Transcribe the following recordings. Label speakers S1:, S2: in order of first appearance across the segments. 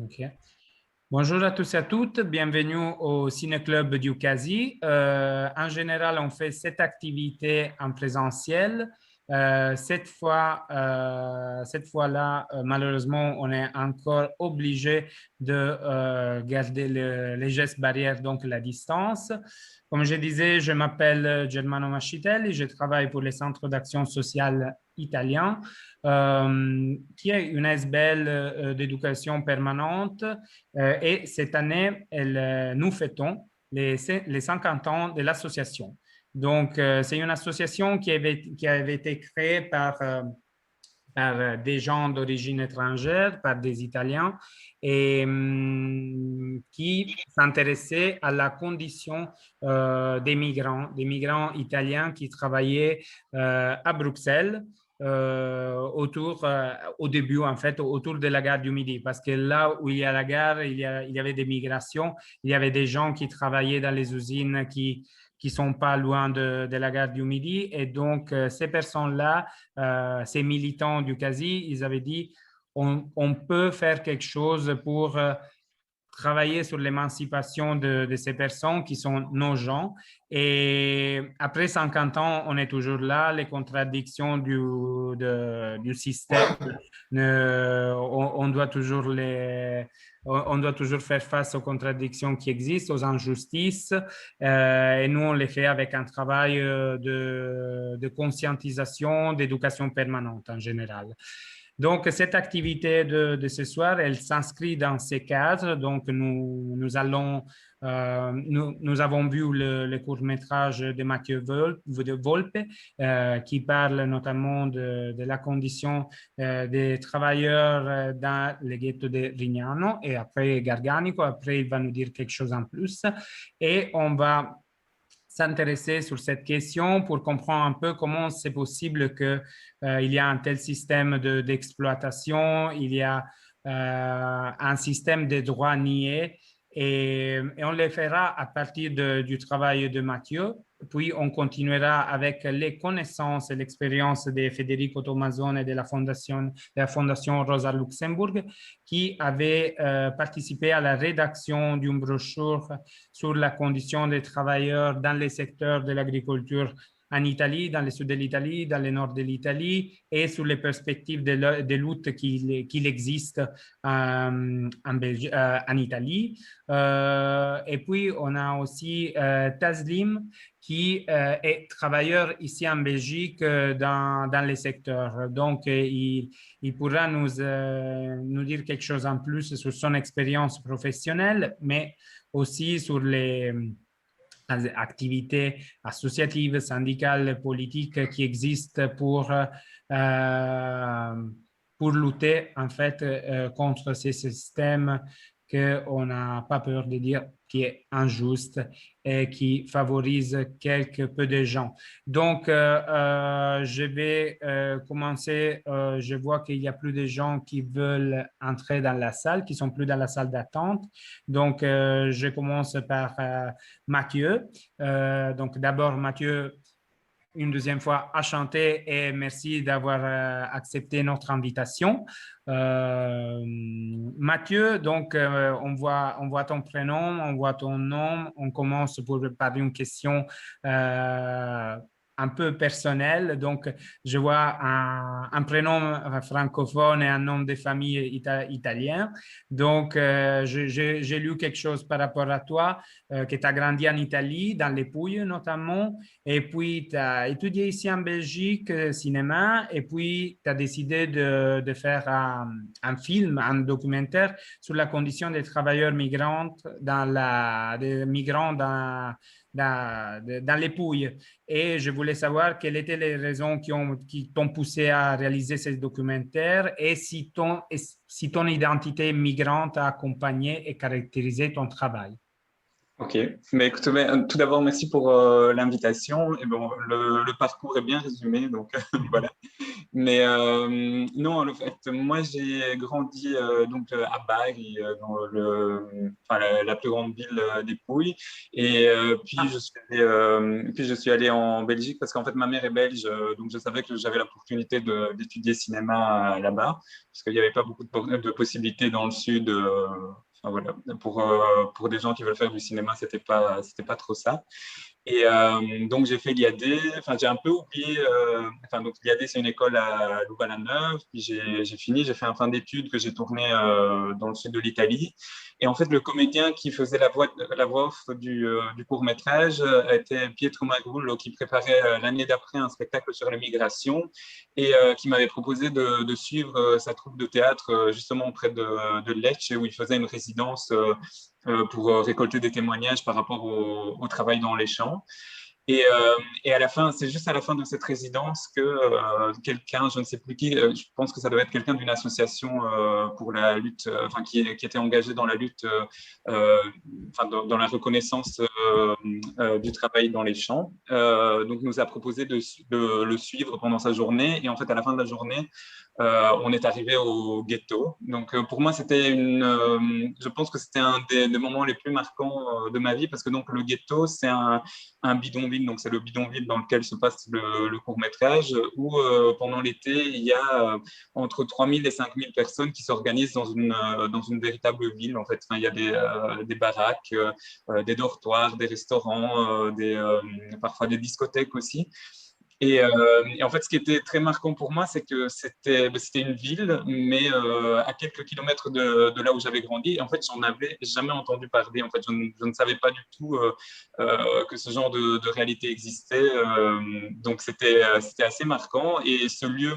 S1: Ok. Bonjour à tous et à toutes, bienvenue au Ciné-Club du Casi. En général, on fait cette activité en présentiel. Cette fois-là, malheureusement, on est encore obligé de garder les gestes barrières, donc la distance. Comme je disais, je m'appelle Germano Mascitelli, je travaille pour le Centre d'action sociale italien, qui est une ASBL d'éducation permanente. Et cette année, nous fêtons les 50 ans de l'association. Donc, c'est une association qui avait été créée par des gens d'origine étrangère, par des Italiens, et qui s'intéressaient à la condition des migrants italiens qui travaillaient à Bruxelles. Au début, en fait, autour de la gare du Midi, parce que là où il y a la gare, il y avait des migrations, il y avait des gens qui travaillaient dans les usines qui sont pas loin de la gare du Midi. Et donc, ces personnes-là, ces militants du CASI, ils avaient dit on peut faire quelque chose pour travailler sur l'émancipation de ces personnes qui sont nos gens. Et après 50 ans, on est toujours là. Les contradictions du système, on doit toujours on doit toujours faire face aux contradictions qui existent, aux injustices. Et nous, on les fait avec un travail de conscientisation, d'éducation permanente en général. Donc, cette activité de ce soir, elle s'inscrit dans ces cadres. Donc, nous avons vu le court-métrage de Mathieu Volpe, qui parle notamment de la condition des travailleurs dans le ghetto de Rignano et après Garganico. Après, il va nous dire quelque chose en plus. Et on va s'intéresser sur cette question pour comprendre un peu comment c'est possible qu'il y a un tel système d'exploitation, il y a un système de droits niés et on le fera à partir du travail de Mathieu. Puis on continuera avec les connaissances et l'expérience de Federico Tommasone et de la Fondation Rosa Luxembourg, qui avait participé à la rédaction d'une brochure sur la condition des travailleurs dans les secteurs de l'agriculture en Italie, dans le sud de l'Italie, dans le nord de l'Italie, et sur les perspectives de lutte qu'il existe en Italie. Et puis, on a aussi Taslim, qui est travailleur ici en Belgique dans les secteurs. Donc, il pourra nous dire quelque chose en plus sur son expérience professionnelle, mais aussi sur les activités associatives, syndicales, politiques qui existent pour lutter en fait contre ces systèmes qu'on n'a pas peur de dire qui est injuste et qui favorise quelque peu de gens. Donc, je vais commencer. Je vois qu'il y a plus de gens qui veulent entrer dans la salle, qui sont plus dans la salle d'attente. Donc, je commence par Mathieu. Donc, d'abord, Mathieu, une deuxième fois, enchanté et merci d'avoir accepté notre invitation. Mathieu, donc, on voit ton prénom, on voit ton nom. On commence par une question un peu personnelle. Donc, je vois un prénom francophone et un nom de famille italien. Donc, j'ai lu quelque chose par rapport à toi, que tu as grandi en Italie, dans les Pouilles notamment, et puis tu as étudié ici en Belgique, cinéma, et puis tu as décidé de faire un film, un documentaire sur la condition des travailleurs migrants des migrants dans les Pouilles. Et je voulais savoir quelles étaient les raisons qui t'ont poussé à réaliser ce documentaire et si ton identité migrante a accompagné et caractérisé ton travail.
S2: Ok, mais écoute, tout d'abord, merci pour l'invitation. Et bon, le parcours est bien résumé, donc voilà. Mais non, en fait, moi, j'ai grandi donc à Bari, dans la plus grande ville des Pouilles. Et puis je suis allé en Belgique parce qu'en fait, ma mère est belge, donc je savais que j'avais l'opportunité d'étudier cinéma là-bas, parce qu'il n'y avait pas beaucoup de possibilités dans le sud. Enfin, voilà, pour des gens qui veulent faire du cinéma, c'était pas trop ça. Et donc, j'ai fait l'IAD. Enfin, j'ai un peu oublié. Enfin, donc, l'IAD, c'est une école à Louvain-la-Neuve. Puis, j'ai fini. J'ai fait un fin d'études que j'ai tourné dans le sud de l'Italie. Et en fait, le comédien qui faisait la voix off du court-métrage était Pietro Magrulo, qui préparait l'année d'après un spectacle sur l'immigration et qui m'avait proposé de suivre sa troupe de théâtre justement près de Lecce, où il faisait une résidence pour récolter des témoignages par rapport au travail dans les champs. Et, euh, et à la fin, c'est juste à la fin de cette résidence que quelqu'un, je ne sais plus qui, je pense que ça doit être quelqu'un d'une association pour la lutte, enfin qui était engagé dans la lutte, enfin dans la reconnaissance du travail dans les champs, donc nous a proposé de le suivre pendant sa journée. Et en fait, à la fin de la journée, on est arrivé au ghetto. Donc pour moi, je pense que c'était un des moments les plus marquants de ma vie, parce que donc le ghetto, c'est un bidonville, donc c'est le bidonville dans lequel se passe le court-métrage, où pendant l'été, il y a entre 3000 et 5000 personnes qui s'organisent dans une véritable ville, en fait. Enfin, il y a des baraques, des dortoirs, des restaurants, parfois des discothèques aussi. Et en fait, ce qui était très marquant pour moi, c'est que c'était une ville, mais à quelques kilomètres de là où j'avais grandi. Et en fait, j'en avais jamais entendu parler. En fait, je ne savais pas du tout que ce genre de réalité existait. Donc, c'était assez marquant. Et ce lieu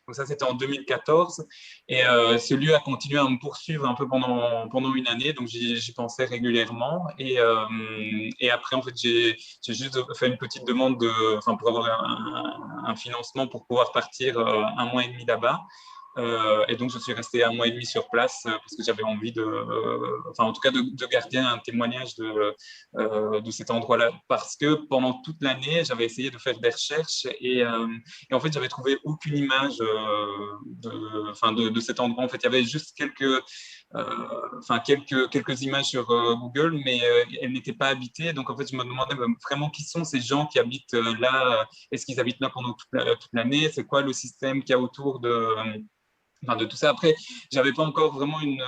S2: donc ça, c'était en 2014. Et ce lieu a continué à me poursuivre un peu pendant une année. Donc, j'y pensais régulièrement. Et après, en fait, j'ai juste fait une petite demande enfin, pour avoir un financement pour pouvoir partir un mois et demi là-bas. Et donc, je suis resté un mois et demi sur place parce que j'avais envie enfin, en tout cas, de garder un témoignage de cet endroit-là. Parce que pendant toute l'année, j'avais essayé de faire des recherches et en fait, j'avais trouvé aucune image enfin, de cet endroit. En fait, il y avait juste enfin, quelques images sur Google, mais elles n'étaient pas habitées. Donc, en fait, je me demandais vraiment qui sont ces gens qui habitent là. Est-ce qu'ils habitent là pendant toute l'année? C'est quoi le système qu'il y a autour enfin, de tout ça? Après, j'avais pas encore vraiment une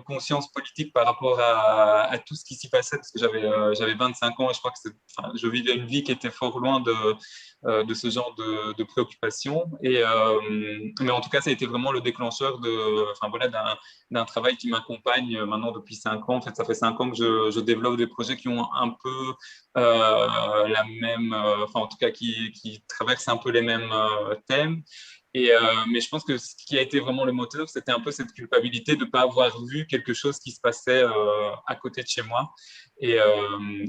S2: conscience politique par rapport à tout ce qui s'y passait, parce que j'avais 25 ans et je crois que enfin, je vivais une vie qui était fort loin de ce genre de préoccupations. Mais en tout cas, ça a été vraiment le déclencheur enfin, voilà, d'un travail qui m'accompagne maintenant depuis 5 ans. En fait, ça fait 5 ans que je développe des projets qui ont un peu la même, enfin, en tout cas, qui traversent un peu les mêmes thèmes. Mais je pense que ce qui a été vraiment le moteur, c'était un peu cette culpabilité de ne pas avoir vu quelque chose qui se passait à côté de chez moi et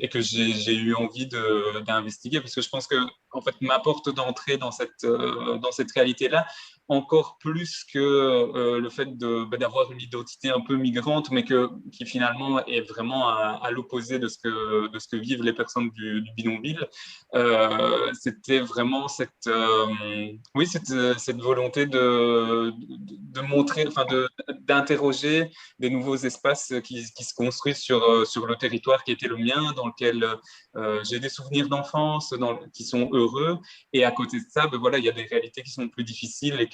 S2: que j'ai eu envie d'investiguer, parce que je pense que en fait, ma porte d'entrée dans cette réalité-là, encore plus que le fait d'avoir une identité un peu migrante, mais qui finalement est vraiment à l'opposé de ce que vivent les personnes du bidonville. C'était vraiment oui, cette volonté de montrer, enfin d'interroger des nouveaux espaces qui se construisent sur le territoire qui était le mien, dans lequel j'ai des souvenirs d'enfance qui sont heureux. Et à côté de ça, ben voilà, il y a des réalités qui sont plus difficiles et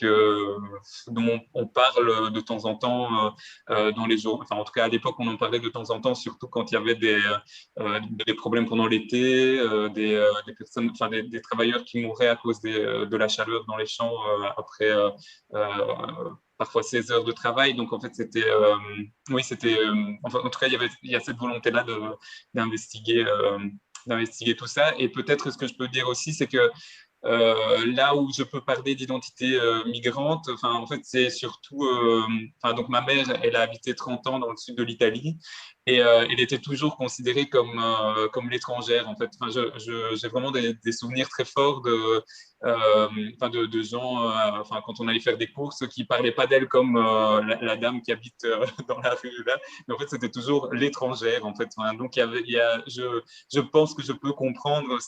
S2: dont on parle de temps en temps dans les jours. Enfin, en tout cas, à l'époque, on en parlait de temps en temps, surtout quand il y avait des problèmes pendant l'été, des personnes, enfin, des travailleurs qui mouraient à cause de la chaleur dans les champs après parfois 16 heures de travail. Donc, en fait, oui, enfin, en tout cas, il y a cette volonté-là d'investiguer, d'investiguer tout ça. Et peut-être ce que je peux dire aussi, c'est que là où je peux parler d'identité migrante, enfin, en fait, c'est surtout. Enfin, donc, ma mère, elle a habité 30 ans dans le sud de l'Italie et elle était toujours considérée comme l'étrangère, en fait. Enfin, j'ai vraiment des souvenirs très forts enfin de gens, enfin quand on allait faire des courses, qui parlaient pas d'elle comme la dame qui habite dans la rue là, mais en fait c'était toujours l'étrangère en fait. Enfin, donc je pense que je peux comprendre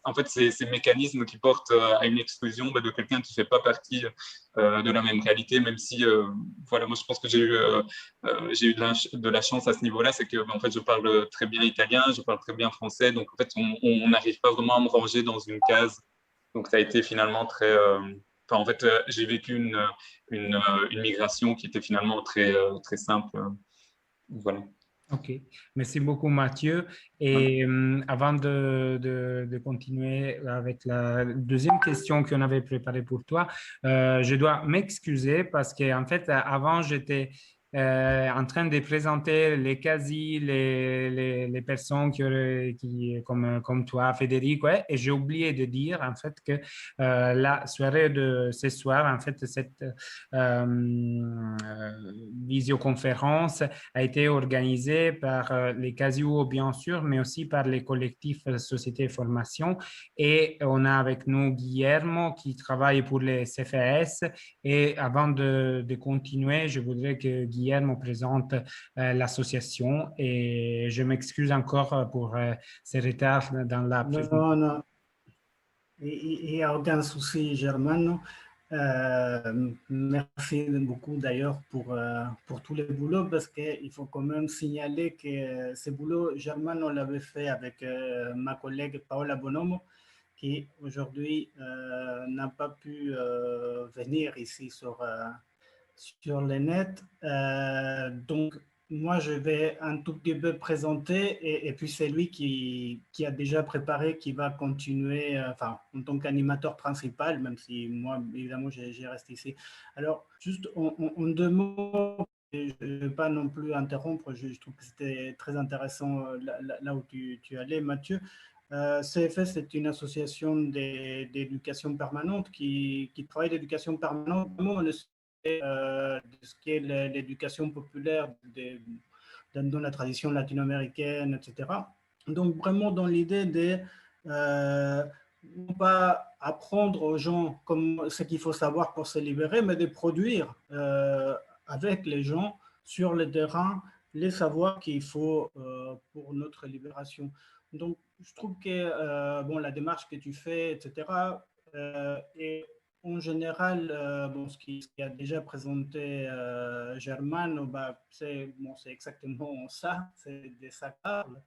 S2: en fait ces mécanismes qui portent à une exclusion de quelqu'un qui fait pas partie de la même réalité, même si voilà, moi je pense que j'ai eu de la chance à ce niveau-là, c'est que en fait je parle très bien italien, je parle très bien français, donc en fait on n'arrive pas vraiment à me ranger dans une case. Donc ça a été finalement très enfin, en fait j'ai vécu une migration qui était finalement très simple. Voilà.
S1: OK. Merci beaucoup, Mathieu. Et avant de continuer avec la deuxième question qu'on avait préparée pour toi, je dois m'excuser parce qu'en fait, avant, j'étais en train de présenter les personnes comme toi, Frédéric, ouais, et j'ai oublié de dire en fait que la soirée de ce soir, en fait, cette visioconférence a été organisée par les Casio, bien sûr, mais aussi par les collectifs Société Formation. Et on a avec nous Guillermo qui travaille pour les CFS. Et avant de continuer, je voudrais que Guillermo présente l'association. Et je m'excuse encore pour ce retard dans la présentation.
S3: Non, non, il n'y a aucun souci, Germano. Merci beaucoup d'ailleurs pour tous les boulots parce qu'il faut quand même signaler que ce boulot, Germano l'avait fait avec ma collègue Paola Bonomo qui aujourd'hui n'a pas pu venir ici sur le net. Donc, moi, je vais un tout petit peu présenter et puis c'est lui qui a déjà préparé, qui va continuer enfin, en tant qu'animateur principal, même si moi, évidemment, j'ai resté ici. Alors, juste en deux mots, je ne vais pas non plus interrompre, je trouve que c'était très intéressant là où tu allais, Mathieu. CFS est une association d'éducation permanente qui travaille l'éducation permanente de ce qu'est l'éducation populaire dans la tradition latino-américaine, etc. Donc vraiment dans l'idée de non pas apprendre aux gens comme ce qu'il faut savoir pour se libérer, mais de produire avec les gens sur le terrain les savoirs qu'il faut pour notre libération. Donc je trouve que bon, la démarche que tu fais, etc., est en général, bon, ce qui a déjà présenté Germano, bah, c'est exactement ça, c'est de ça qu'on parle.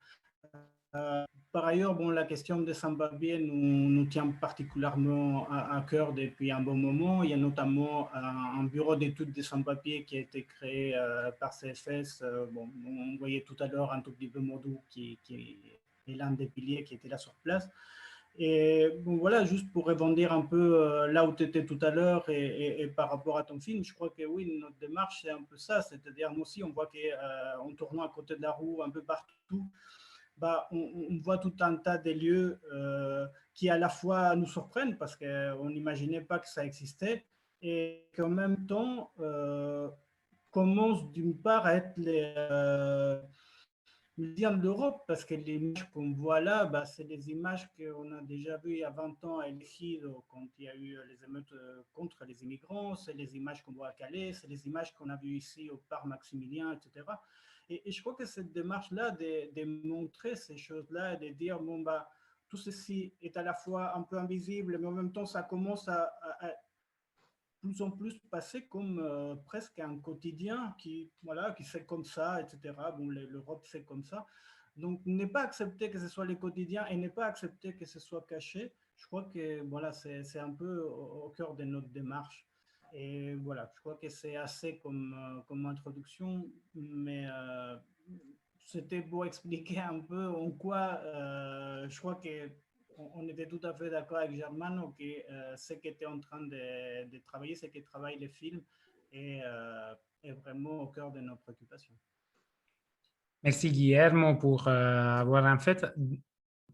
S3: Par ailleurs, bon, la question des sans-papiers nous tient particulièrement à cœur depuis un bon moment. Il y a notamment un bureau d'études des sans-papiers qui a été créé par CFS. Bon, on voyait tout à l'heure un tout petit peu Modou qui est l'un des piliers qui était là sur place. Et bon, voilà, juste pour rebondir un peu là où tu étais tout à l'heure et par rapport à ton film, je crois que oui, notre démarche, c'est un peu ça. C'est-à-dire, nous aussi, on voit qu'en tournant à côté de la roue, un peu partout, bah, on voit tout un tas de lieux qui à la fois nous surprennent parce qu'on n'imaginait pas que ça existait et qu'en même temps commencent d'une part à être dire l'Europe, parce que les images qu'on voit là, bah, c'est des images qu'on a déjà vues il y a 20 ans à El Ejido, quand il y a eu les émeutes contre les immigrants, c'est les images qu'on voit à Calais, c'est les images qu'on a vues ici au parc Maximilien, etc. Et je crois que cette démarche-là de montrer ces choses-là, de dire, bon, bah, tout ceci est à la fois un peu invisible, mais en même temps, ça commence à plus en plus passer comme presque un quotidien voilà, qui fait comme ça, etc. Bon, l'Europe fait comme ça. Donc, n'est pas accepter que ce soit les quotidiens et n'est pas accepter que ce soit caché. Je crois que voilà, c'est un peu au cœur de notre démarche. Et voilà, je crois que c'est assez comme introduction, mais c'était pour expliquer un peu en quoi je crois que on était tout à fait d'accord avec Germano que ce qui était en train de travailler, ce que travaille le film est vraiment au cœur de nos préoccupations.
S1: Merci Guillermo pour avoir en fait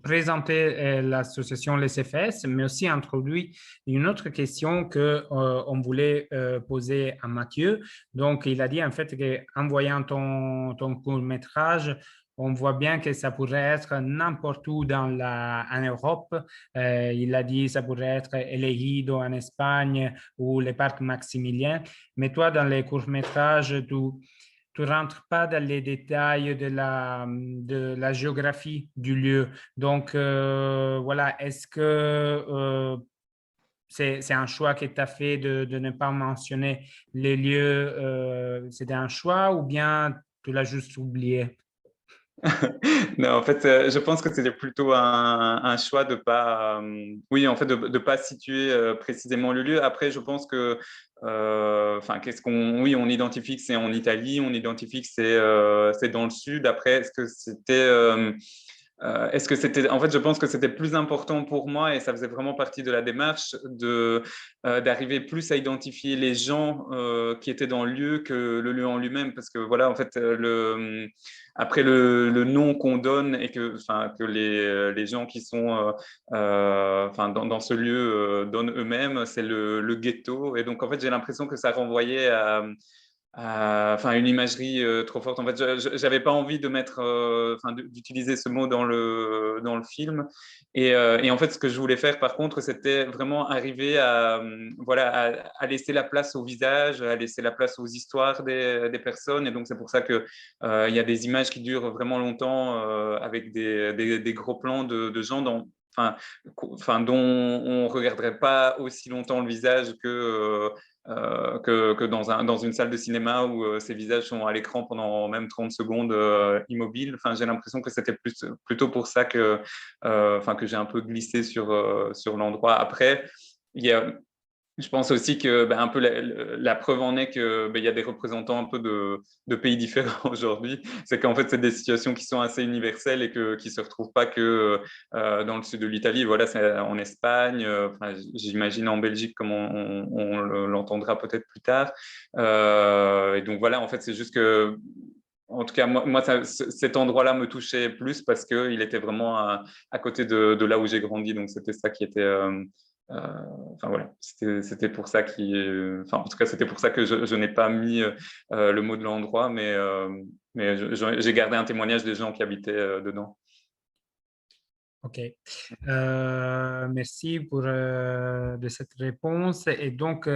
S1: présenté l'association Les CFS, mais aussi introduit une autre question que on voulait poser à Mathieu. Donc, il a dit en fait qu'en voyant ton court-métrage, on voit bien que ça pourrait être n'importe où en Europe. Il a dit que ça pourrait être El Ejido en Espagne ou le parc Maximilien. Mais toi, dans les courts-métrages, tu rentres pas dans les détails de la géographie du lieu. Donc, voilà, est-ce que c'est un choix que tu as fait de ne pas mentionner les lieux, c'était un choix ou bien tu l'as juste oublié?
S2: Non, en fait, je pense que c'était plutôt un choix de pas, oui, en fait, de pas situer précisément le lieu. Après, je pense que, enfin, oui, on identifie que c'est en Italie, on identifie que c'est dans le sud. Après, est-ce que c'était, en fait, je pense que c'était plus important pour moi et ça faisait vraiment partie de la démarche d'arriver plus à identifier les gens qui étaient dans le lieu que le lieu en lui-même, parce que voilà, en fait, après le nom qu'on donne et enfin, que les gens qui sont enfin, dans ce lieu donnent eux-mêmes, c'est le ghetto. Et donc, en fait, j'ai l'impression que ça renvoyait enfin, une imagerie trop forte. En fait, j'avais pas envie de mettre, enfin, d'utiliser ce mot dans le film. Et en fait, ce que je voulais faire, par contre, c'était vraiment arriver voilà, à laisser la place au visage, à laisser la place aux histoires des personnes. Et donc, c'est pour ça que il y a des images qui durent vraiment longtemps avec des gros plans de gens enfin, dont on regarderait pas aussi longtemps le visage que dans une salle de cinéma où ces visages sont à l'écran pendant même 30 secondes immobiles. Enfin, j'ai l'impression que c'était plutôt pour ça enfin, que j'ai un peu glissé sur l'endroit. Après, il y a, je pense aussi que ben, un peu la preuve en est que ben, il y a des représentants un peu de pays différents aujourd'hui. C'est qu'en fait, c'est des situations qui sont assez universelles et qui se retrouvent pas que dans le sud de l'Italie. Voilà, c'est en Espagne, enfin, j'imagine en Belgique, comme on l'entendra peut-être plus tard. Et donc voilà, en fait, c'est juste que en tout cas, moi cet endroit-là me touchait plus parce qu'il était vraiment à côté de là où j'ai grandi. Donc, c'était ça qui était. Enfin voilà, c'était pour ça enfin en tout cas c'était pour ça que je n'ai pas mis le mot de l'endroit, mais j'ai gardé un témoignage des gens qui habitaient dedans.
S1: OK. Merci de cette réponse. Et donc,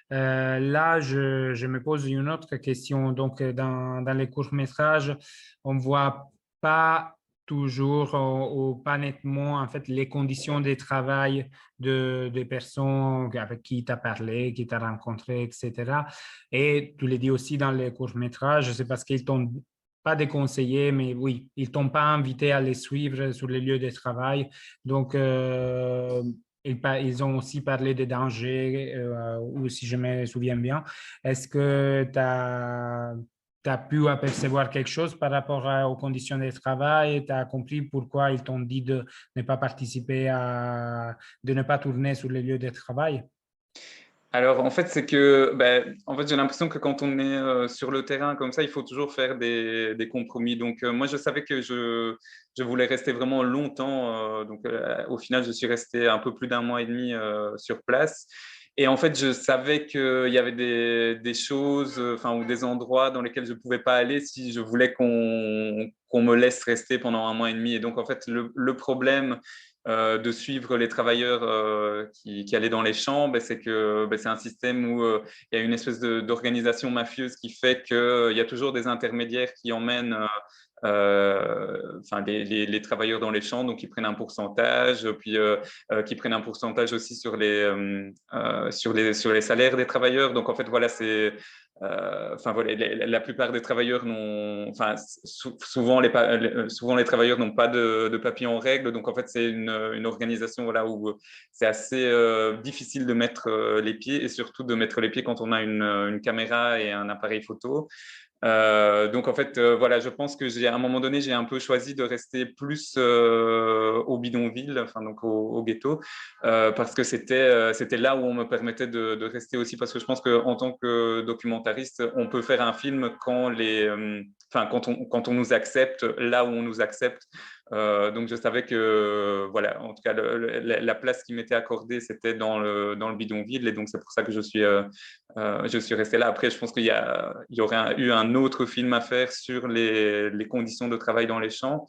S1: là, je me pose une autre question. Donc, dans les courts-métrages, on ne voit pas toujours ou pas nettement, en fait, les conditions de travail des personnes avec qui tu as parlé, qui tu as rencontré, etc. Et tu le dis aussi dans les courts-métrages, c'est parce qu'ils t'ont pas des conseillers, mais oui, ils t'ont pas invité à les suivre sur les lieux de travail. Donc, ils ont aussi parlé des dangers, ou si je me souviens bien. Est-ce que tu as pu apercevoir quelque chose par rapport aux conditions de travail? Tu as compris pourquoi ils t'ont dit de ne pas participer de ne pas tourner sur les lieux de travail?
S2: Alors, en fait, c'est que, ben, en fait, j'ai l'impression que quand on est sur le terrain comme ça, il faut toujours faire des compromis. Donc, moi, je savais que je voulais rester vraiment longtemps. Donc, au final, je suis resté un peu plus d'un mois et demi sur place. Et en fait, je savais qu'il y avait des choses, enfin, ou des endroits dans lesquels je ne pouvais pas aller si je voulais qu'on me laisse rester pendant un mois et demi. Et donc, en fait, le problème de suivre les travailleurs qui allaient dans les champs, ben, c'est que ben, c'est un système où il y a une espèce d'organisation mafieuse qui fait qu'il y a toujours des intermédiaires qui emmènent enfin, les travailleurs dans les champs, donc ils prennent un pourcentage, puis qui prennent un pourcentage aussi sur les salaires des travailleurs. Donc en fait, voilà, c'est enfin voilà, la plupart des travailleurs n'ont, enfin souvent souvent les travailleurs n'ont pas de papiers en règle, donc en fait c'est une organisation voilà où c'est assez difficile de mettre les pieds et surtout de mettre les pieds quand on a une caméra et un appareil photo. Donc en fait, voilà, je pense que à un moment donné, j'ai un peu choisi de rester plus au bidonville, enfin donc au ghetto, parce que c'était là où on me permettait de rester aussi, parce que je pense qu'en tant que documentariste, scénaristes, on peut faire un film quand on nous accepte, là où on nous accepte. Donc je savais que, voilà, en tout cas, la place qui m'était accordée, c'était dans le bidonville. Et donc c'est pour ça que je suis resté là. Après, je pense qu'il y aurait eu un autre film à faire sur les conditions de travail dans les champs.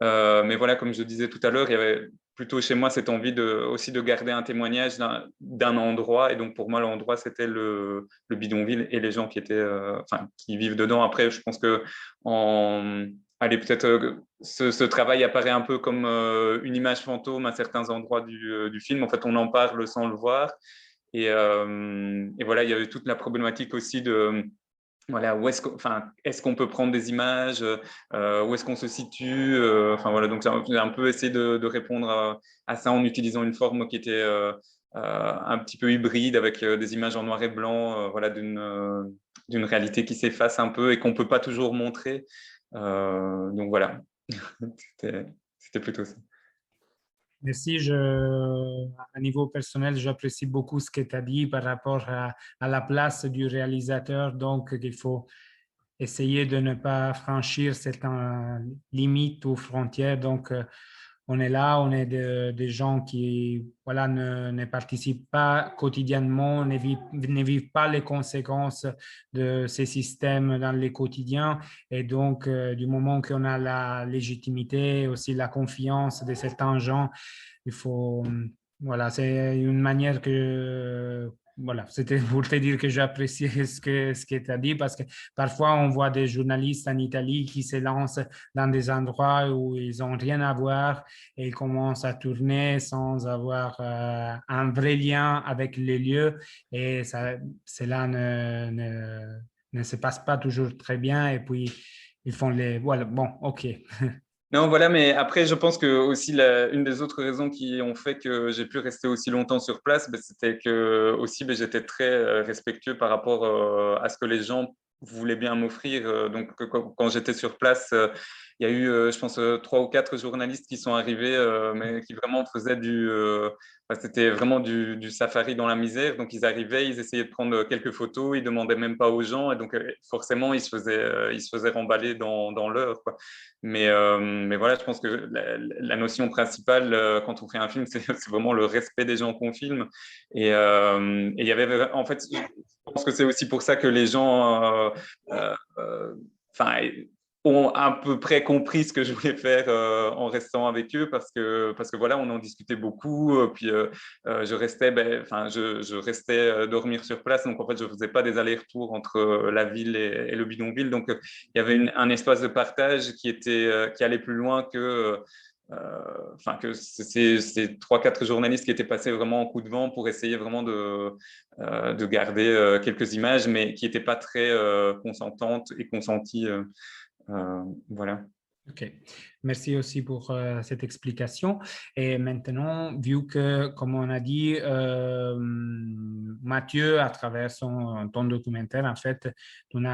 S2: Mais voilà, comme je disais tout à l'heure, il y avait plutôt chez moi cette envie aussi de garder un témoignage d'un endroit. Et donc pour moi, l'endroit, c'était le bidonville et les gens qui vivent dedans. Après, je pense que allez, peut-être ce travail apparaît un peu comme une image fantôme à certains endroits du film. En fait, on en parle sans le voir. Et voilà, il y avait toute la problématique aussi de voilà, est-ce qu'on peut prendre des images, où est-ce qu'on se situe, voilà, donc j'ai un peu essayé de répondre à ça en utilisant une forme qui était un petit peu hybride avec des images en noir et blanc, voilà, d'une réalité qui s'efface un peu et qu'on peut pas toujours montrer. Donc voilà, c'était plutôt ça.
S1: Merci. À niveau personnel, j'apprécie beaucoup ce que tu as dit par rapport à la place du réalisateur. Donc, il faut essayer de ne pas franchir certaines limites ou frontières. Donc, on est là, on est des gens qui voilà, ne participent pas quotidiennement, ne vivent pas les conséquences de ces systèmes dans les quotidiens. Et donc, du moment qu'on a la légitimité, aussi la confiance de certains gens, il faut, voilà, c'est une manière que, voilà, c'était pour te dire que j'apprécie ce que tu as dit parce que parfois on voit des journalistes en Italie qui se lancent dans des endroits où ils n'ont rien à voir et ils commencent à tourner sans avoir un vrai lien avec les lieux et cela ne se passe pas toujours très bien et puis ils font les... Voilà, bon, ok.
S2: Non, voilà, mais après, je pense que aussi une des autres raisons qui ont fait que j'ai pu rester aussi longtemps sur place, ben, c'était que aussi ben, j'étais très respectueux par rapport à ce que les gens voulaient bien m'offrir. Donc, quand j'étais sur place, il y a eu, je pense, 3 ou 4 journalistes qui sont arrivés, mais qui vraiment faisaient c'était vraiment du safari dans la misère. Donc, ils arrivaient, ils essayaient de prendre quelques photos, ils demandaient même pas aux gens, et donc forcément, ils se faisaient remballer dans l'heure, quoi. Mais voilà, je pense que la notion principale quand on fait un film, c'est vraiment le respect des gens qu'on filme. Et il y avait, en fait, je pense que c'est aussi pour ça que les gens, enfin, ont à peu près compris ce que je voulais faire en restant avec eux parce que voilà, on en discutait beaucoup. Puis je restais, je restais dormir sur place. Donc en fait, je faisais pas des allers-retours entre la ville et le bidonville. Donc il y avait un espace de partage qui allait plus loin que ces 3, 4 journalistes qui étaient passés vraiment en coup de vent pour essayer vraiment de garder quelques images, mais qui n'étaient pas très consentantes et consenties. Voilà.
S1: OK. Merci aussi pour cette explication. Et maintenant, vu que, comme on a dit, Mathieu, à travers ton documentaire, en fait, on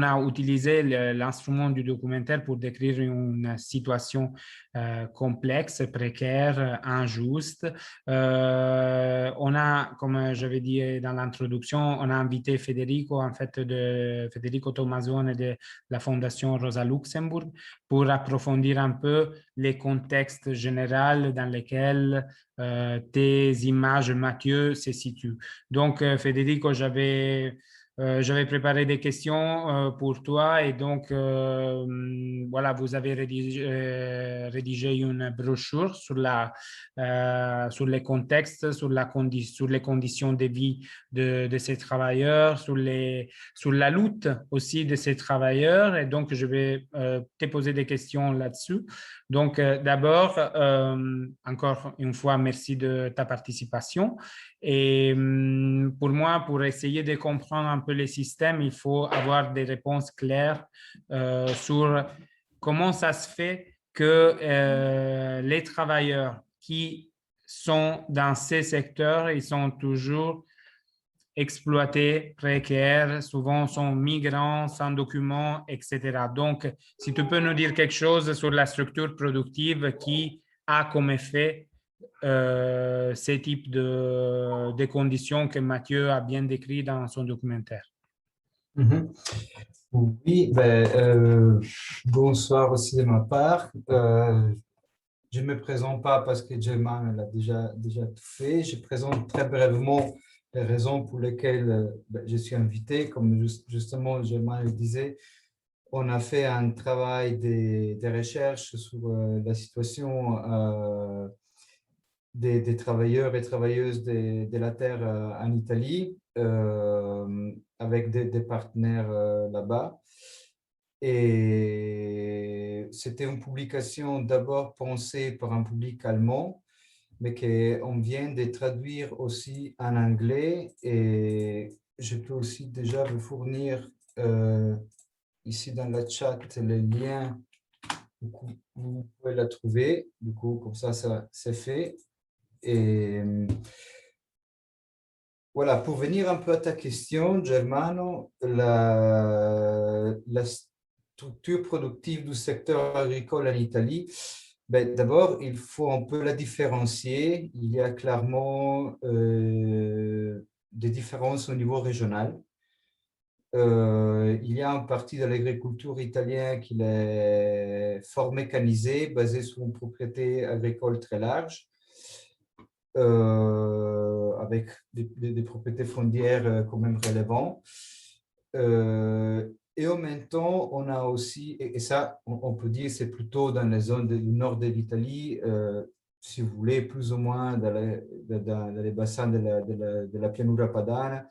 S1: a utilisé l'instrument du documentaire pour décrire une situation complexe, précaire, injuste. On a, comme j'avais dit dans l'introduction, on a invité Federico, en fait, Federico Tommasone de la Fondation Rosa Luxemburg pour approfondir un peu les contextes généraux dans lesquels tes images, Mathieu, se situent. Donc, Federico, j'avais préparé des questions pour toi et donc voilà, vous avez rédigé une brochure sur les contextes, sur les conditions de vie de ces travailleurs, sur la lutte aussi de ces travailleurs et donc je vais te poser des questions là-dessus. Donc d'abord, encore une fois, merci de ta participation. Et pour moi, pour essayer de comprendre un peu les systèmes, il faut avoir des réponses claires sur comment ça se fait que les travailleurs qui sont dans ces secteurs, ils sont toujours exploités, précaires, souvent sont migrants, sans documents, etc. Donc, si tu peux nous dire quelque chose sur la structure productive qui a comme effet ces types de conditions que Mathieu a bien décrit dans son documentaire.
S4: Mhm. Oui, bonsoir aussi de ma part. Je ne me présente pas parce que Germain l'a déjà tout fait. Je présente très brièvement les raisons pour lesquelles je suis invité. Comme justement Germain le disait, on a fait un travail de recherche sur la situation des travailleurs et travailleuses de la terre en Italie avec des partenaires là-bas. Et c'était une publication d'abord pensée pour un public allemand, mais qu'on vient de traduire aussi en anglais. Et je peux aussi déjà vous fournir ici dans le chat le lien. Vous pouvez la trouver. Du coup, comme ça c'est fait. Et voilà, pour venir un peu à ta question, Germano, la structure productive du secteur agricole en Italie, d'abord, il faut un peu la différencier. Il y a clairement des différences au niveau régional. Il y a une partie de l'agriculture italienne qui est fort mécanisée, basée sur une propriété agricole très large. Avec des propriétés frondières quand même relevantes. Et en même temps, on a aussi, et ça, on peut dire, c'est plutôt dans les zones du nord de l'Italie, si vous voulez, plus ou moins dans les bassins de la pianura padana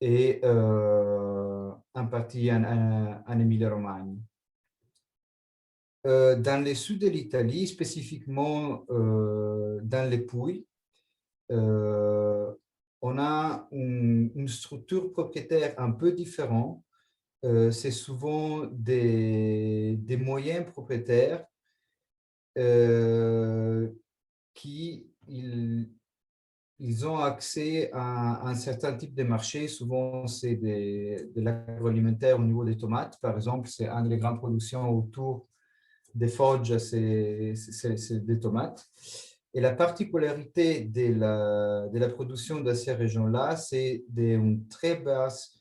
S4: et en partie en Emilia-Romagne. Dans le sud de l'Italie, spécifiquement dans les Pouilles, on a une structure propriétaire un peu différente. C'est souvent des moyens propriétaires qui ils ont accès à un certain type de marché. Souvent, c'est de l'agroalimentaire au niveau des tomates. Par exemple, c'est une des grandes productions autour des Foggia, c'est des tomates. Et la particularité de la production de ces régions-là, c'est une très basse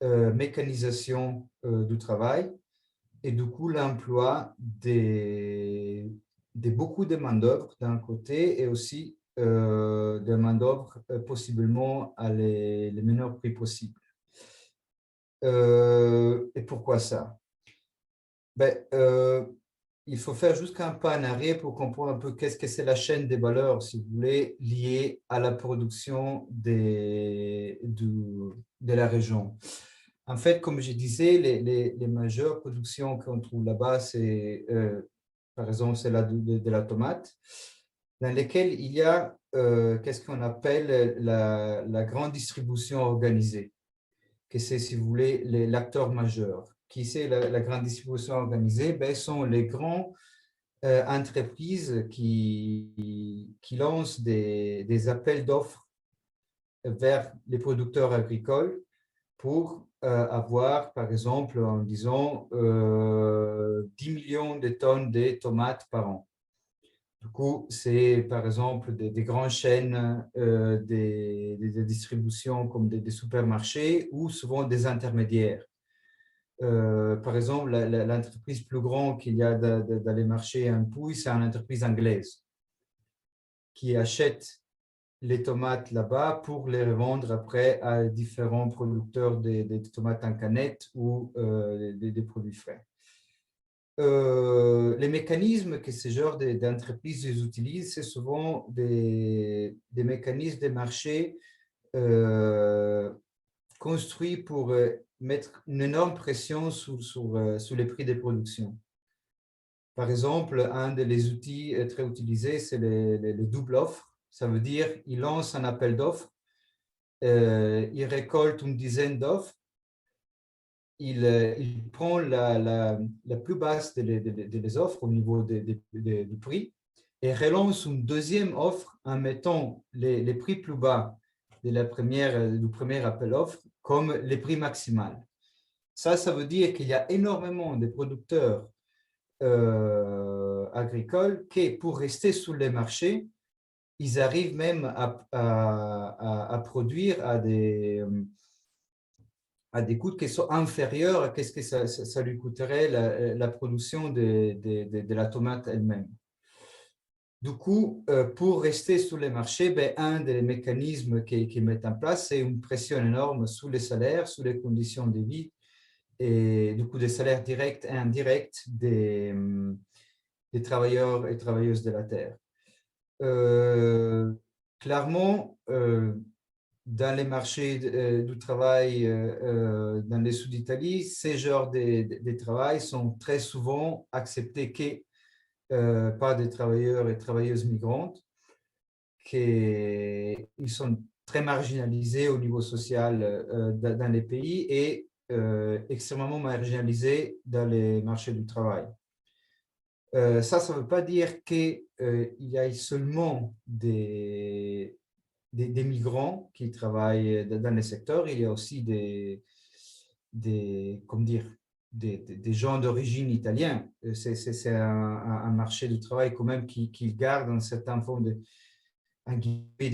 S4: mécanisation du travail et du coup l'emploi de beaucoup de main-d'œuvre d'un côté et aussi de main-d'œuvre possiblement à les meneurs prix possibles. Et pourquoi ça? Il faut faire jusqu'un pas en arrière pour comprendre un peu qu'est-ce que c'est la chaîne des valeurs, si vous voulez, liée à la production de la région. En fait, comme je disais, les majeures productions qu'on trouve là-bas, c'est, par exemple, c'est de la tomate, dans lesquelles il y a qu'est-ce qu'on appelle la grande distribution organisée, que c'est, si vous voulez, l'acteur majeur. Qui c'est la grande distribution organisée? Sont les grands entreprises qui lancent des appels d'offres vers les producteurs agricoles pour avoir, par exemple, en disant 10 millions de tonnes de tomates par an. Du coup, c'est par exemple des grandes chaînes de distribution comme des supermarchés ou souvent des intermédiaires. Par exemple, l'entreprise plus grande qu'il y a dans les marchés en Pouille, c'est une entreprise anglaise qui achète les tomates là-bas pour les revendre après à différents producteurs de tomates en canette ou des produits frais. Les mécanismes que ce genre d'entreprises utilisent, c'est souvent des mécanismes de marché construits pour mettre une énorme pression sur les prix de production. Par exemple, un des outils très utilisés, c'est les doubles offres. Ça veut dire qu'il lance un appel d'offres, il récolte une dizaine d'offres, il prend la plus basse des offres au niveau du prix et relance une deuxième offre en mettant les prix plus bas du premier appel d'offres comme les prix maximaux. Ça veut dire qu'il y a énormément de producteurs agricoles qui, pour rester sur les marchés, ils arrivent même à produire à des coûts qui sont inférieurs à ce que ça lui coûterait la production de la tomate elle-même. Du coup, pour rester sur les marchés, ben, un des mécanismes qu'ils mettent en place, c'est une pression énorme sur les salaires, sur les conditions de vie, et du coup des salaires directs et indirects des travailleurs et travailleuses de la terre. Clairement, dans les marchés du travail dans le sud d'Italie, ces genres de travail sont très souvent acceptés par des travailleurs et travailleuses migrantes, qu'ils sont très marginalisés au niveau social dans les pays et extrêmement marginalisés dans les marchés du travail. Ça ne veut pas dire qu'il y ait seulement des migrants qui travaillent dans les secteurs. Il y a aussi comment dire, des gens d'origine italienne. C'est un marché du travail quand même qui garde une certaine forme de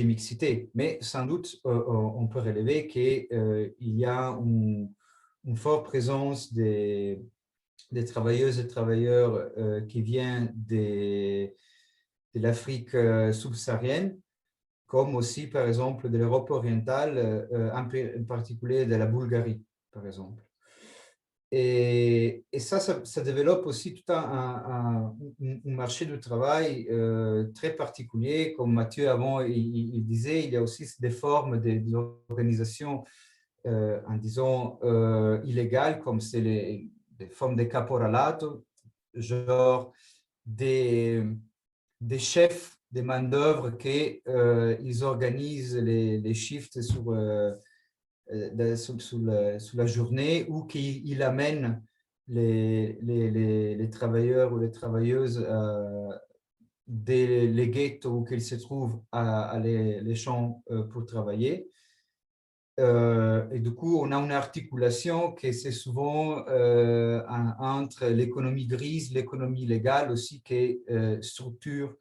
S4: mixité. Mais sans doute, on peut relever qu'il y a une forte présence des travailleuses et travailleurs qui viennent de l'Afrique subsaharienne, comme aussi, par exemple, de l'Europe orientale, en particulier de la Bulgarie, par exemple. Et ça développe aussi tout un marché du travail très particulier. Comme Mathieu avant, il disait, il y a aussi des formes d'organisation, en disant, illégales, comme c'est des formes de caporalato, genre des chefs de main-d'œuvre qui ils organisent les shifts sur la journée, ou qu'ils amènent les travailleurs ou les travailleuses des ghettos où ils se trouvent à les champs pour travailler. Et du coup, on a une articulation qui c'est souvent entre l'économie grise, l'économie légale aussi, qui structure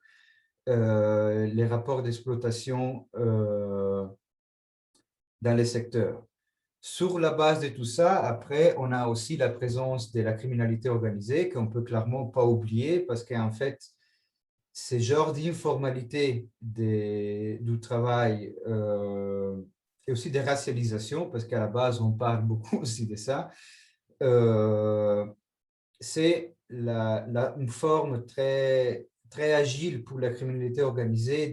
S4: les rapports d'exploitation dans les secteurs. Sur la base de tout ça, après, on a aussi la présence de la criminalité organisée qu'on ne peut clairement pas oublier, parce qu'en fait, ce genre d'informalité du travail et aussi des racialisations, parce qu'à la base, on parle beaucoup aussi de ça, c'est une forme très, très agile pour la criminalité organisée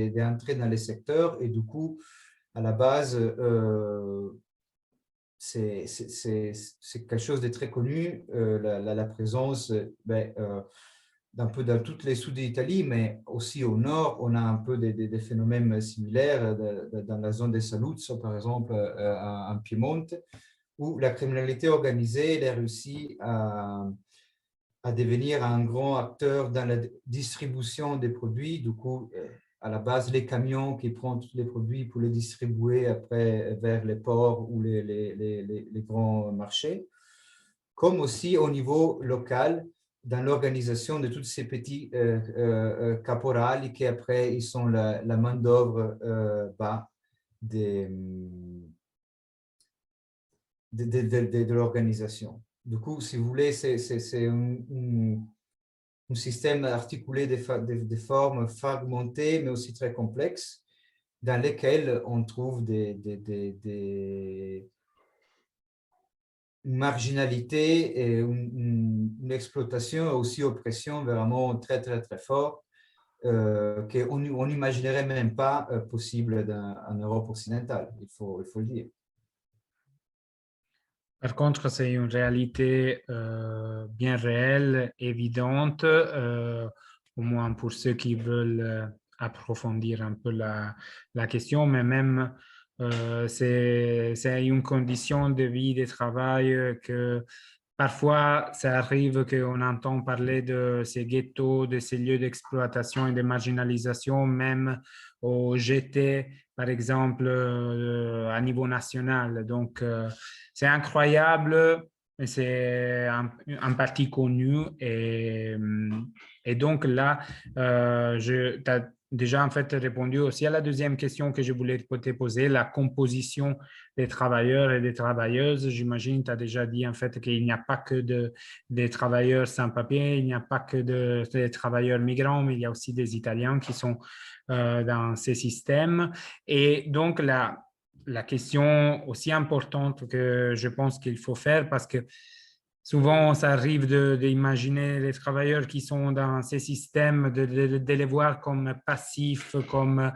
S4: d'entrer dans les secteurs. Et du coup, à la base, c'est quelque chose de très connu, la présence d'un peu dans toutes les sud d'Italie, mais aussi au nord, on a un peu des phénomènes similaires dans la zone de Saluzzo, par exemple, en Piémont, où la criminalité organisée elle a réussi à devenir un grand acteur dans la distribution des produits. Du coup, à la base, les camions qui prennent tous les produits pour les distribuer après vers les ports ou les grands marchés, comme aussi au niveau local, dans l'organisation de tous ces petits caporali qui après, ils sont la main-d'œuvre bas de l'organisation. Du coup, si vous voulez, c'est un système articulé de formes fragmentées, mais aussi très complexes, dans lesquelles on trouve une marginalité et une exploitation et aussi oppression vraiment très, très, très fort qu'on n'imaginerait même pas possible en Europe occidentale, il faut le dire.
S1: Par contre, c'est une réalité bien réelle, évidente, au moins pour ceux qui veulent approfondir un peu la question, mais même c'est une condition de vie, de travail que parfois ça arrive qu'on entend parler de ces ghettos, de ces lieux d'exploitation et de marginalisation, même au GT, par exemple, à niveau national. Donc, c'est incroyable, c'est en partie connu. Et donc là, tu déjà en fait répondu aussi à la deuxième question que je voulais te poser, la composition des travailleurs et des travailleuses. J'imagine, tu as déjà dit en fait qu'il n'y a pas que des travailleurs sans papier, il n'y a pas que des travailleurs migrants, mais il y a aussi des Italiens qui sont dans ces systèmes. Et donc, la question aussi importante que je pense qu'il faut faire, parce que souvent, ça arrive d'imaginer les travailleurs qui sont dans ces systèmes, de les voir comme passifs, comme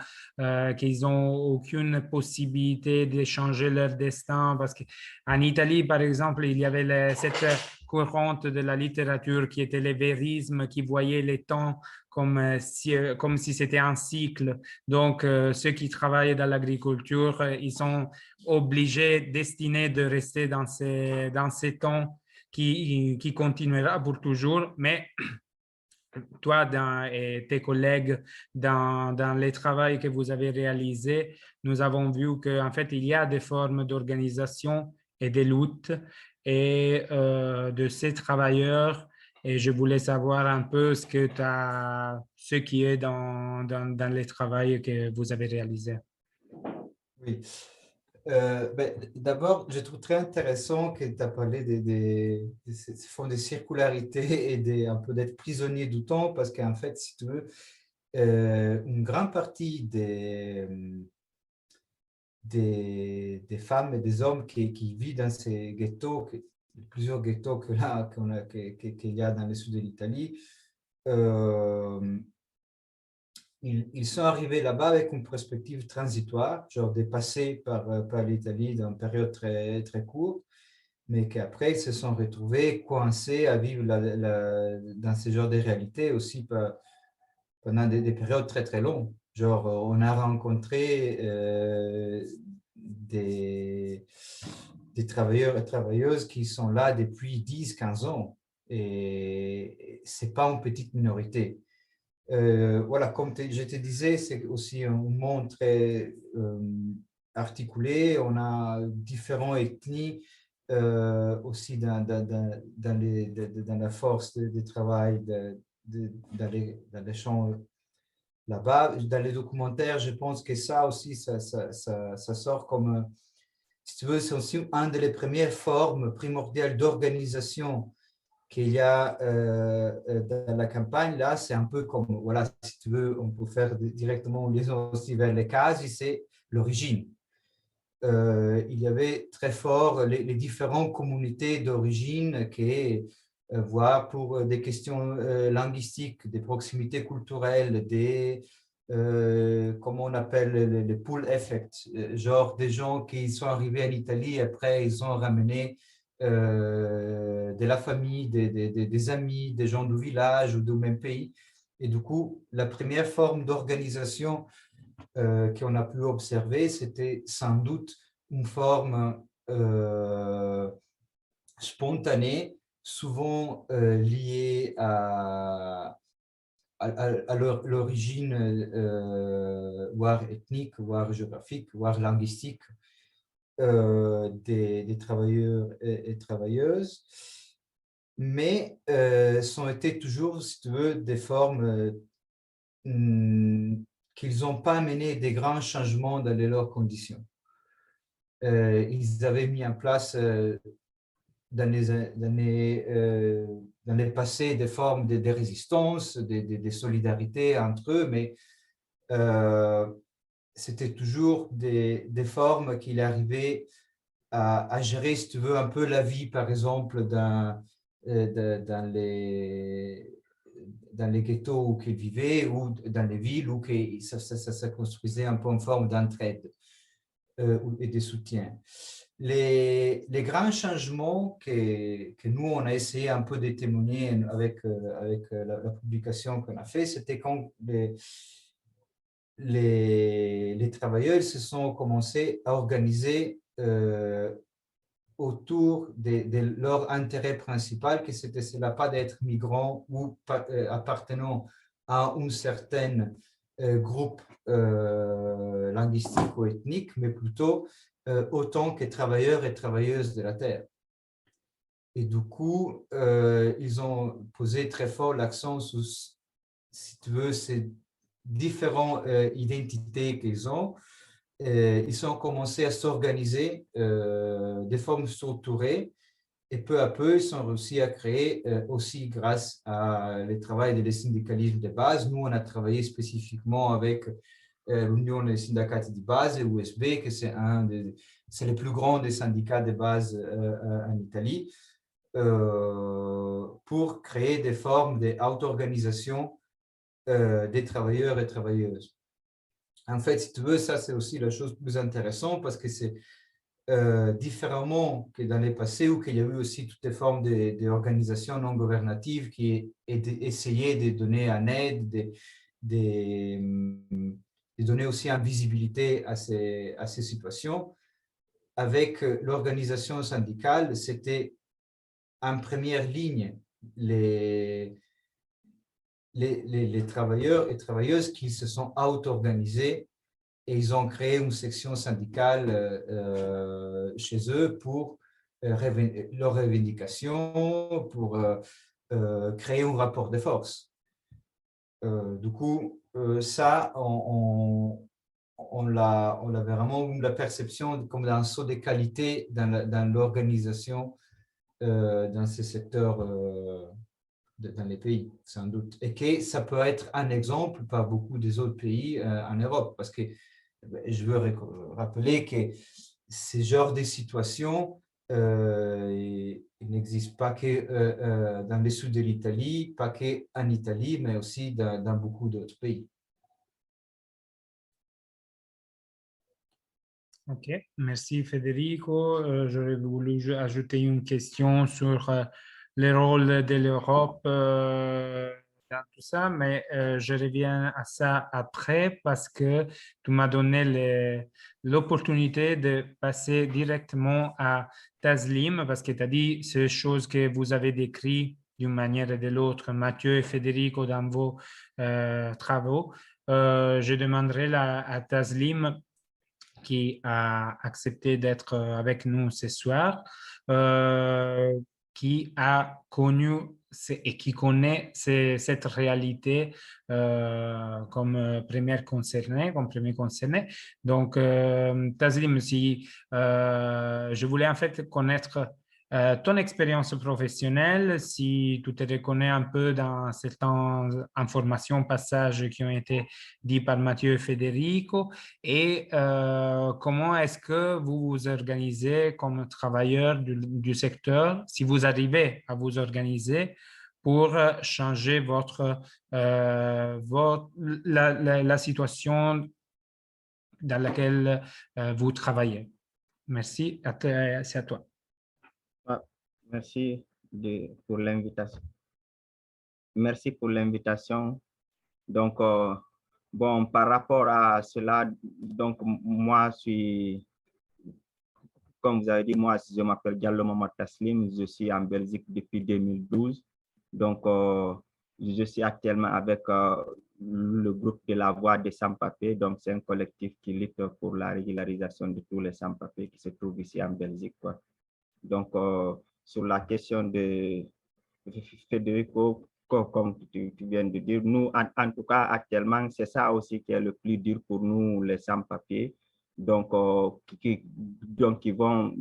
S1: qu'ils n'ont aucune possibilité de changer leur destin. Parce qu'en Italie, par exemple, il y avait cette courante de la littérature qui était les vérismes, qui voyait les temps comme si c'était un cycle. Donc, ceux qui travaillent dans l'agriculture, ils sont obligés, destinés de rester dans ces temps qui continuera pour toujours, mais toi et tes collègues dans les travaux que vous avez réalisés, nous avons vu qu'en fait, il y a des formes d'organisation et de lutte et de ces travailleurs. Et je voulais savoir un peu ce qui est dans les travaux que vous avez réalisés.
S4: Oui. D'abord, je trouve très intéressant que tu as parlé des fonds de circularité et un peu d'être prisonnier du temps, parce qu'en fait, si tu veux, une grande partie des femmes et des hommes qui vivent dans ces ghettos, plusieurs ghettos qu'il y a dans le sud de l'Italie, ils sont arrivés là-bas avec une perspective transitoire, genre de passer par l'Italie dans une période très, très courte, mais qu'après, ils se sont retrouvés coincés à vivre dans ce genre de réalité aussi pendant des périodes très, très longues. Genre, on a rencontré des travailleurs et travailleuses qui sont là depuis 10-15 ans, et ce n'est pas une petite minorité. Voilà, comme je te disais, c'est aussi un monde très articulé. On a différentes ethnies aussi dans la force de travail, dans les champs là-bas. Dans les documentaires, je pense que ça aussi, ça sort comme, si tu veux, c'est aussi une des premières formes primordiales d'organisation qu'il y a dans la campagne. Là, c'est un peu comme, voilà, si tu veux, on peut faire directement une liaison aussi vers les cases, c'est l'origine. Il y avait très fort les différentes communautés d'origine qui, voire pour des questions linguistiques, des proximités culturelles, comment on appelle les pull effects, genre des gens qui sont arrivés en Italie, après ils ont ramené de la famille, des amis, des gens du village ou du même pays. Et du coup, la première forme d'organisation qu'on a pu observer, c'était sans doute une forme spontanée, souvent liée à l'origine, voire ethnique, voire géographique, voire linguistique des travailleurs et travailleuses, mais sont été toujours, si tu veux, des formes qu'ils n'ont pas amené des grands changements dans leurs conditions. Ils avaient mis en place dans les passés des formes de résistance, de solidarité entre eux, mais c'était toujours des formes qu'il arrivait à gérer, si tu veux, un peu la vie, par exemple, dans les ghettos où ils vivaient ou dans les villes où ça se construisait un peu en forme d'entraide et de soutien. Les grands changements que nous, on a essayé un peu de témoigner avec la publication qu'on a fait, c'était quand les travailleurs se sont commencés à organiser autour de leur intérêt principal, que c'était cela, pas d'être migrant ou appartenant à un certain groupe linguistique ou ethnique, mais plutôt autant que travailleurs et travailleuses de la terre. Et du coup, ils ont posé très fort l'accent sur, si tu veux, différentes identités qu'ils ont, ils ont commencé à s'organiser de forme structurée et peu à peu, ils ont réussi à créer aussi grâce à le travail des syndicalismes de base. Nous, on a travaillé spécifiquement avec l'Union des syndicats de base, USB, que c'est le plus grand des syndicats de base en Italie, pour créer des formes d'auto-organisation des travailleurs et travailleuses. En fait, si tu veux, ça, c'est aussi la chose plus intéressante parce que c'est différemment que dans les passés où il y a eu aussi toutes les formes d'organisations non gouvernatives qui essayaient de donner un aide, de donner aussi une visibilité à ces situations. Avec l'organisation syndicale, c'était en première ligne les travailleurs et travailleuses qui se sont auto-organisés et ils ont créé une section syndicale chez eux pour leurs revendications, pour créer un rapport de force. Du coup, ça, on a vraiment la perception comme un saut de qualité dans l'organisation dans ces secteurs dans les pays, sans doute. Et que ça peut être un exemple par beaucoup des autres pays en Europe, parce que je veux rappeler que ce genre de situation n'existe pas que dans le sud de l'Italie, pas qu'en Italie, mais aussi dans beaucoup d'autres pays.
S1: Ok, merci Federico. J'aurais voulu ajouter une question sur le rôle de l'Europe dans tout ça, mais je reviens à ça après parce que tu m'as donné l'opportunité de passer directement à Taslim parce que tu as dit ces choses que vous avez décrites d'une manière ou de l'autre, Mathieu et Federico, dans vos travaux. Je demanderai à Taslim qui a accepté d'être avec nous ce soir, qui a connu et qui connaît cette réalité comme première concernée, comme premier concerné. Donc, Taslim, si je voulais en fait connaître ton expérience professionnelle, si tu te reconnais un peu dans certaines informations, passages qui ont été dits par Mathieu et Federico, et comment est-ce que vous vous organisez comme travailleurs du secteur, si vous arrivez à vous organiser pour changer la situation dans laquelle vous travaillez. Merci, c'est à toi.
S5: Merci pour l'invitation. Merci pour l'invitation. Donc, bon, par rapport à cela, donc moi, comme vous avez dit, moi, je m'appelle Diallo Mamadou Taslim, je suis en Belgique depuis 2012. Donc, je suis actuellement avec le groupe de la Voix des sans-papiers. Donc, c'est un collectif qui lutte pour la régularisation de tous les sans-papiers qui se trouvent ici en Belgique, quoi. Donc, sur la question de Federico, comme tu viens de dire, nous, en tout cas, actuellement, c'est ça aussi qui est le plus dur pour nous, les sans-papiers. Donc, ils font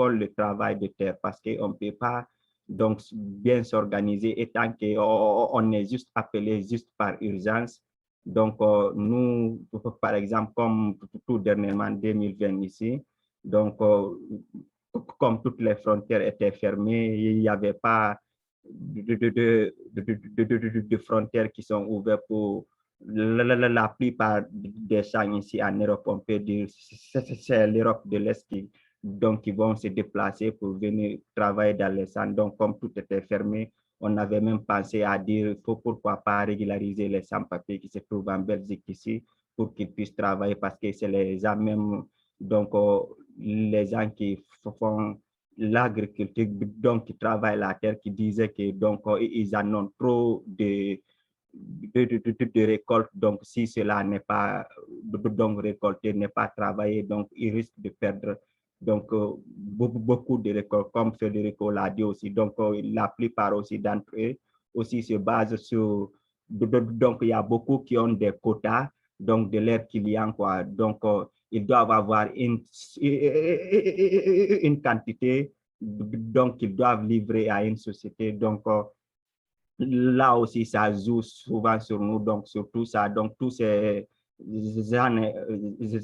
S5: le travail de terre parce qu'on ne peut pas donc, bien s'organiser et tant qu'on est juste appelé juste par urgence. Donc, nous, par exemple, comme tout dernièrement, 2020 ici, donc, comme toutes les frontières étaient fermées, il n'y avait pas de frontières qui sont ouvertes pour la plupart des gens ici en Europe. On peut dire c'est l'Europe de l'Est qui vont se déplacer pour venir travailler dans les centres. Donc, comme tout était fermé, on avait même pensé à dire pourquoi pas régulariser les sans-papiers qui se trouvent en Belgique ici pour qu'ils puissent travailler parce que c'est les gens même, donc les gens qui font l'agriculture, donc qui travaillent la terre, qui disaient que donc ils en ont trop de récoltes, donc si cela n'est pas donc récolté, n'est pas travaillé, donc ils risquent de perdre donc beaucoup de récoltes, comme Federico l'a dit aussi. Donc la plupart aussi d'entre eux aussi se basent sur Donc, il y a beaucoup qui ont des quotas, donc de leurs clients, quoi. Donc, ils doivent avoir une quantité, donc ils doivent livrer à une société. Donc, là aussi, ça joue souvent sur nous, donc surtout ça, donc tous ces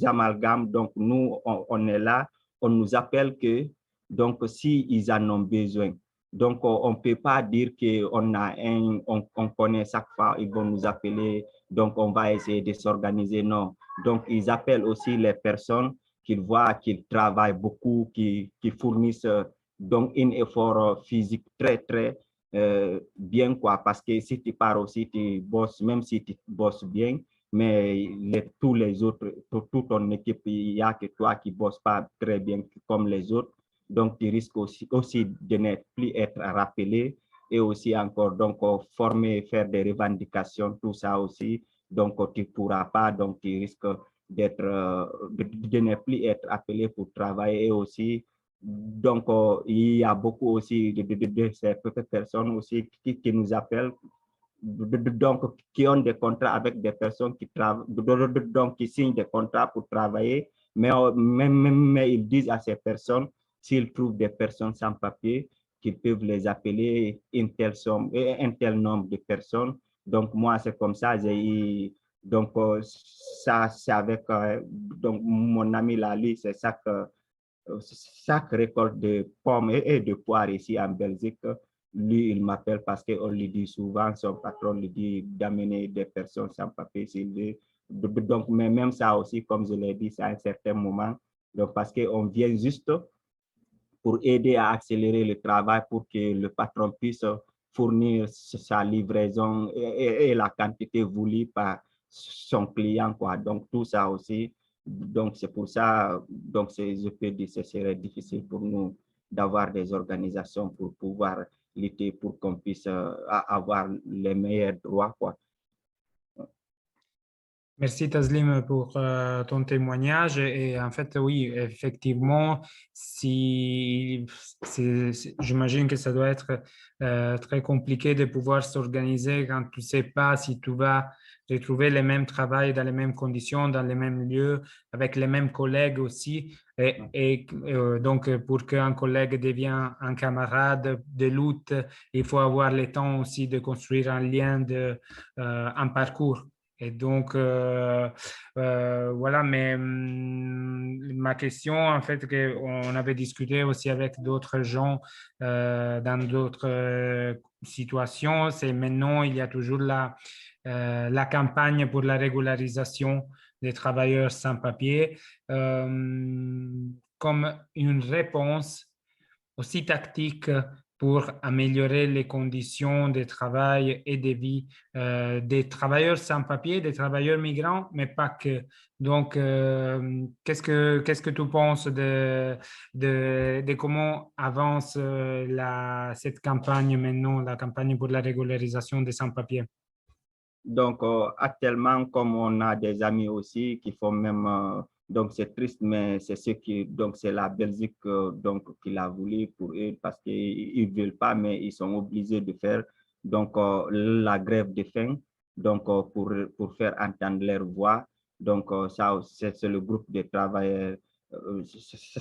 S5: amalgames, donc nous, on est là, on nous appelle que, donc si ils en ont besoin. Donc, on ne peut pas dire qu'on a on connaît chaque fois, ils vont nous appeler, donc on va essayer de s'organiser, non. Donc, ils appellent aussi les personnes qu'ils voient, qu'ils travaillent beaucoup, qui fournissent donc un effort physique très bien, quoi, parce que si tu pars aussi, tu bosses, même si tu bosses bien, mais tous les autres, toute ton équipe, il n'y a que toi qui ne bosses pas très bien comme les autres. Donc, tu risques aussi de ne plus être rappelé et aussi encore, donc, former, faire des revendications, tout ça aussi. Donc, tu ne pourras pas, donc, tu risques d'être, de ne plus être appelé pour travailler et aussi. Donc, il y a beaucoup aussi de ces personnes aussi qui nous appellent, donc, qui ont des contrats avec des personnes qui travaillent, donc, qui signent des contrats pour travailler, mais ils disent à ces personnes, s'ils trouvent des personnes sans papier, qu'ils peuvent les appeler une telle somme, un tel nombre de personnes. Donc, moi, c'est comme ça, j'ai eu, donc, ça, c'est avec donc, mon ami Lali, c'est ça que chaque récolte de pommes et de poires ici en Belgique, lui, il m'appelle parce qu'on lui dit souvent, son patron lui dit d'amener des personnes sans papier s'il veut. Donc, mais même ça aussi, comme je l'ai dit, c'est à un certain moment, donc parce qu'on vient juste pour aider à accélérer le travail pour que le patron puisse fournir sa livraison et la quantité voulue par son client, quoi. Donc, tout ça aussi, donc c'est pour ça, donc je peux dire que ce serait difficile pour nous d'avoir des organisations pour pouvoir lutter pour qu'on puisse avoir les meilleurs droits, quoi.
S1: Merci Taslim pour ton témoignage. Et en fait, oui, effectivement, j'imagine que ça doit être très compliqué de pouvoir s'organiser quand tu ne sais pas si tu vas retrouver les mêmes travails dans les mêmes conditions, dans les mêmes lieux, avec les mêmes collègues aussi. Donc, pour qu'un collègue devienne un camarade de lutte, il faut avoir le temps aussi de construire un lien, un parcours. Et donc, voilà, mais ma question, en fait, on avait discuté aussi avec d'autres gens dans d'autres situations, c'est maintenant, il y a toujours la campagne pour la régularisation des travailleurs sans papier comme une réponse aussi tactique pour améliorer les conditions de travail et de vie des travailleurs sans papier, des travailleurs migrants, mais pas que. Donc, qu'est-ce que tu penses de comment avance cette campagne maintenant, la campagne pour la régularisation des sans-papiers?
S5: Donc, actuellement, comme on a des amis aussi qui font même, donc c'est triste, mais c'est ce qui, donc c'est la Belgique donc qui l'a voulu pour eux parce qu'ils ne veulent pas, mais ils sont obligés de faire donc la grève de faim, donc pour faire entendre leur voix. Donc, ça, c'est le groupe de travailleurs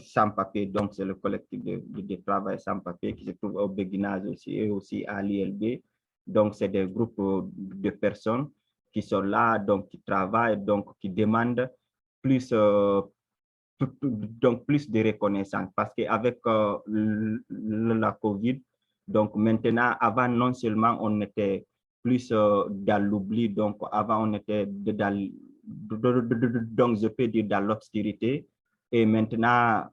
S5: sans papier, donc c'est le collectif de travail sans papier qui se trouve au Béguinage aussi et aussi à l'ILB. Donc, c'est des groupes de personnes qui sont là, donc qui travaillent, donc qui demandent plus, donc plus de reconnaissance. Parce qu'avec la COVID, donc maintenant, avant, non seulement on était plus dans l'oubli, donc avant, on était dans, donc je peux dire dans l'obscurité. Et maintenant,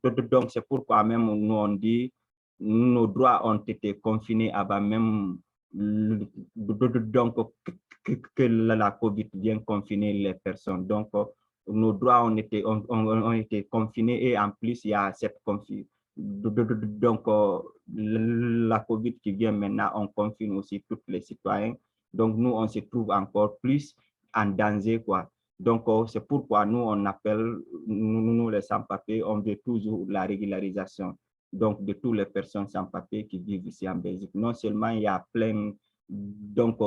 S5: donc c'est pourquoi même nous on dit nos droits ont été confinés avant même donc que la COVID vienne confiner les personnes. Donc, nos droits ont été confinés et en plus, il y a cette confinement. Donc, la COVID qui vient maintenant, on confine aussi tous les citoyens. Donc, nous, on se trouve encore plus en danger, quoi. Donc, c'est pourquoi nous, on appelle, nous les sans-papiers, on veut toujours la régularisation donc de toutes les personnes sans papier qui vivent ici en Belgique. Non seulement il y a plein donc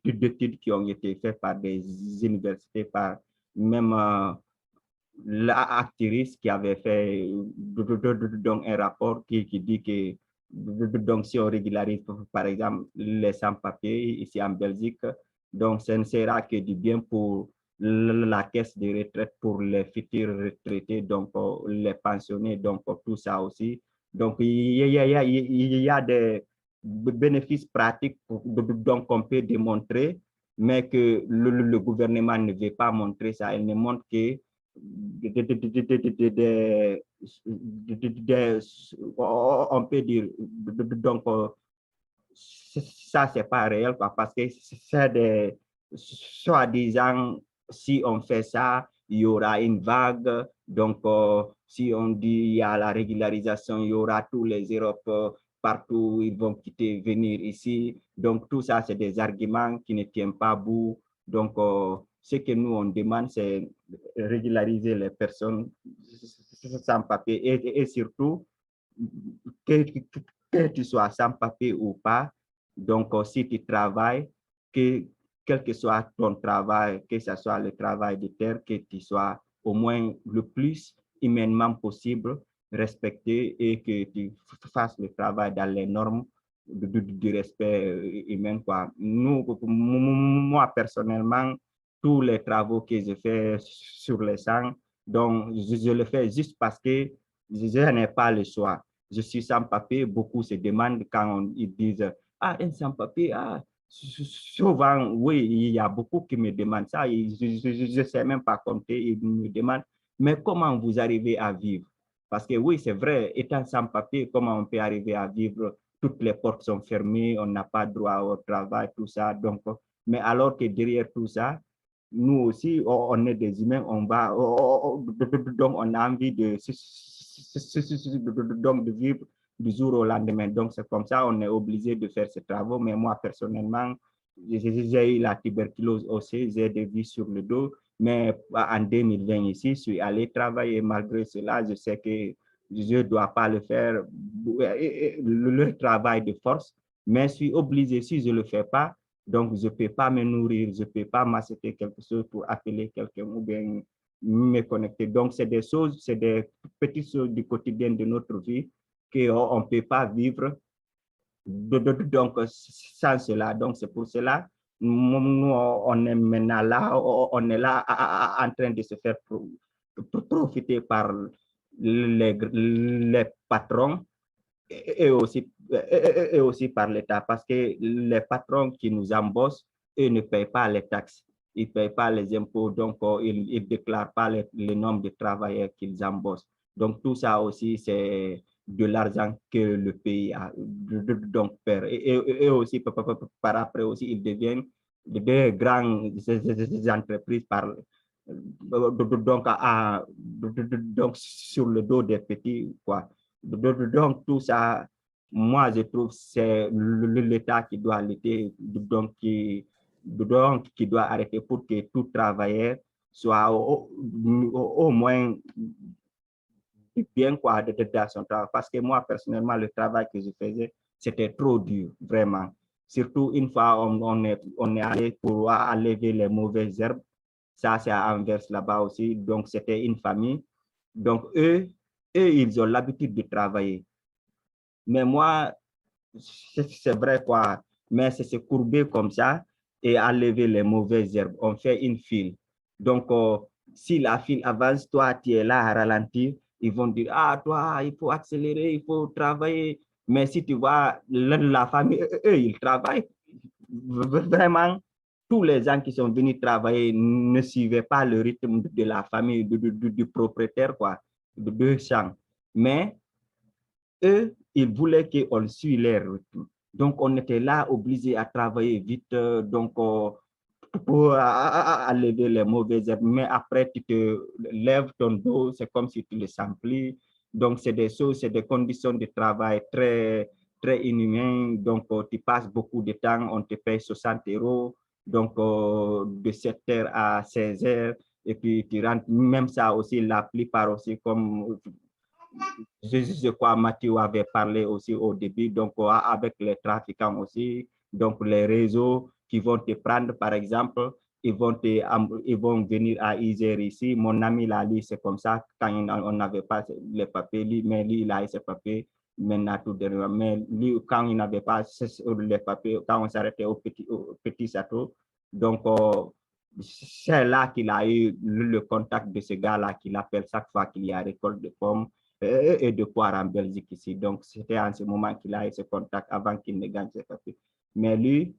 S5: d'études qui ont été faites par des universités, par même l'actrice qui avait fait donc un rapport qui dit que donc si on régularise par exemple les sans-papiers ici en Belgique, donc ce ne sera que du bien pour la caisse de retraite pour les futurs retraités, donc les pensionnés, donc tout ça aussi. Donc il y a des bénéfices pratiques donc on peut démontrer, mais que le gouvernement ne veut pas montrer ça. Il ne montre que on peut dire donc ça c'est pas réel parce que c'est des soi-disant si on fait ça il y aura une vague, donc si on dit il y a la régularisation il y aura tous les Européens partout ils vont quitter venir ici, donc tout ça c'est des arguments qui ne tiennent pas bout. Donc ce que nous on demande c'est régulariser les personnes sans papier et surtout que tu sois sans papier ou pas, donc si tu travailles, quel que soit ton travail, que ce soit le travail de terre, que tu sois au moins le plus humainement possible respecté et que tu fasses le travail dans les normes du respect humain, quoi. Moi, personnellement, tous les travaux que je fais sur les sangs, donc je le fais juste parce que je n'ai pas le choix. Je suis sans papier, beaucoup se demandent quand ils disent « Ah, un sans papier, ah ». Souvent, oui, il y a beaucoup qui me demandent ça. Je ne sais même pas compter. Ils me demandent « Mais comment vous arrivez à vivre ?» Parce que oui, c'est vrai, étant sans papier, comment on peut arriver à vivre? Toutes les portes sont fermées, on n'a pas droit au travail, tout ça. Donc, mais alors que derrière tout ça, nous aussi, on est des humains, on va, donc on a envie de vivre du jour au lendemain. Donc c'est comme ça, on est obligé de faire ces travaux. Mais moi, personnellement, j'ai eu la tuberculose aussi, j'ai des vis sur le dos. Mais en 2020 ici, je suis allé travailler. Malgré cela, je sais que je ne dois pas le faire, le travail de force, mais je suis obligé, si je ne le fais pas, donc je ne peux pas me nourrir, je ne peux pas m'acheter quelque chose pour appeler quelqu'un ou bien me connecter. Donc c'est des choses, c'est des petites choses du quotidien de notre vie qu'on ne peut pas vivre donc sans cela. Donc c'est pour cela nous on est maintenant là, on est là en train de se faire profiter par les patrons et aussi par l'État, parce que les patrons qui nous embauchent, eux ne payent pas les taxes, ils ne payent pas les impôts, donc ils ne déclarent pas le nombre de travailleurs qu'ils embauchent. Donc tout ça aussi, c'est de l'argent que le pays a, donc perd. Et aussi, par après aussi, ils deviennent des grandes entreprises donc sur le dos des petits, quoi. Donc tout ça, moi je trouve c'est l'État qui doit lutter, donc qui doit arrêter pour que tout travailleur soit au moins bien quoi dans son travail. Parce que moi personnellement, le travail que je faisais, c'était trop dur, vraiment. Surtout une fois on est allé pour enlever les mauvaises herbes. Ça, c'est à Anvers là-bas aussi. Donc, c'était une famille. Donc, eux, ils ont l'habitude de travailler. Mais moi, c'est vrai quoi. Mais c'est se courber comme ça et enlever les mauvaises herbes. On fait une file. Donc, si la file avance, toi, tu es là à ralentir, ils vont dire, ah, toi, il faut accélérer, il faut travailler. Mais si tu vois la famille, eux, ils travaillent vraiment. Tous les gens qui sont venus travailler ne suivaient pas le rythme de la famille, du propriétaire, quoi, de deux champs. Mais eux, ils voulaient qu'on suive leur rythme. Donc, on était là obligé à travailler vite, donc pour enlever les mauvaises herbes. Mais après, tu te lèves ton dos, c'est comme si tu le semplis. Donc, c'est des choses, c'est des conditions de travail très, très inhumaines. Donc, tu passes beaucoup de temps, on te paye 60 €. Donc, de 7 heures à 16 heures. Et puis, tu rentres, même ça aussi, la plupart aussi, comme je crois Mathieu avait parlé aussi au début, donc avec les trafiquants aussi, Donc, les réseaux qui vont te prendre, par exemple, ils vont venir à Isère ici. Mon ami Lali, c'est comme ça. Quand on n'avait pas les papiers, mais lui, il a eu ses papiers. Maintenant, tout dernièrement. Mais lui, quand il n'avait pas les papiers, quand on s'arrêtait au petit château, donc c'est là qu'il a eu le contact de ce gars-là qu'il appelle chaque fois qu'il y a récolte de pommes et de poires en Belgique ici. Donc, c'était en ce moment qu'il a eu ce contact avant qu'il ne gagne ses papiers. Mais lui,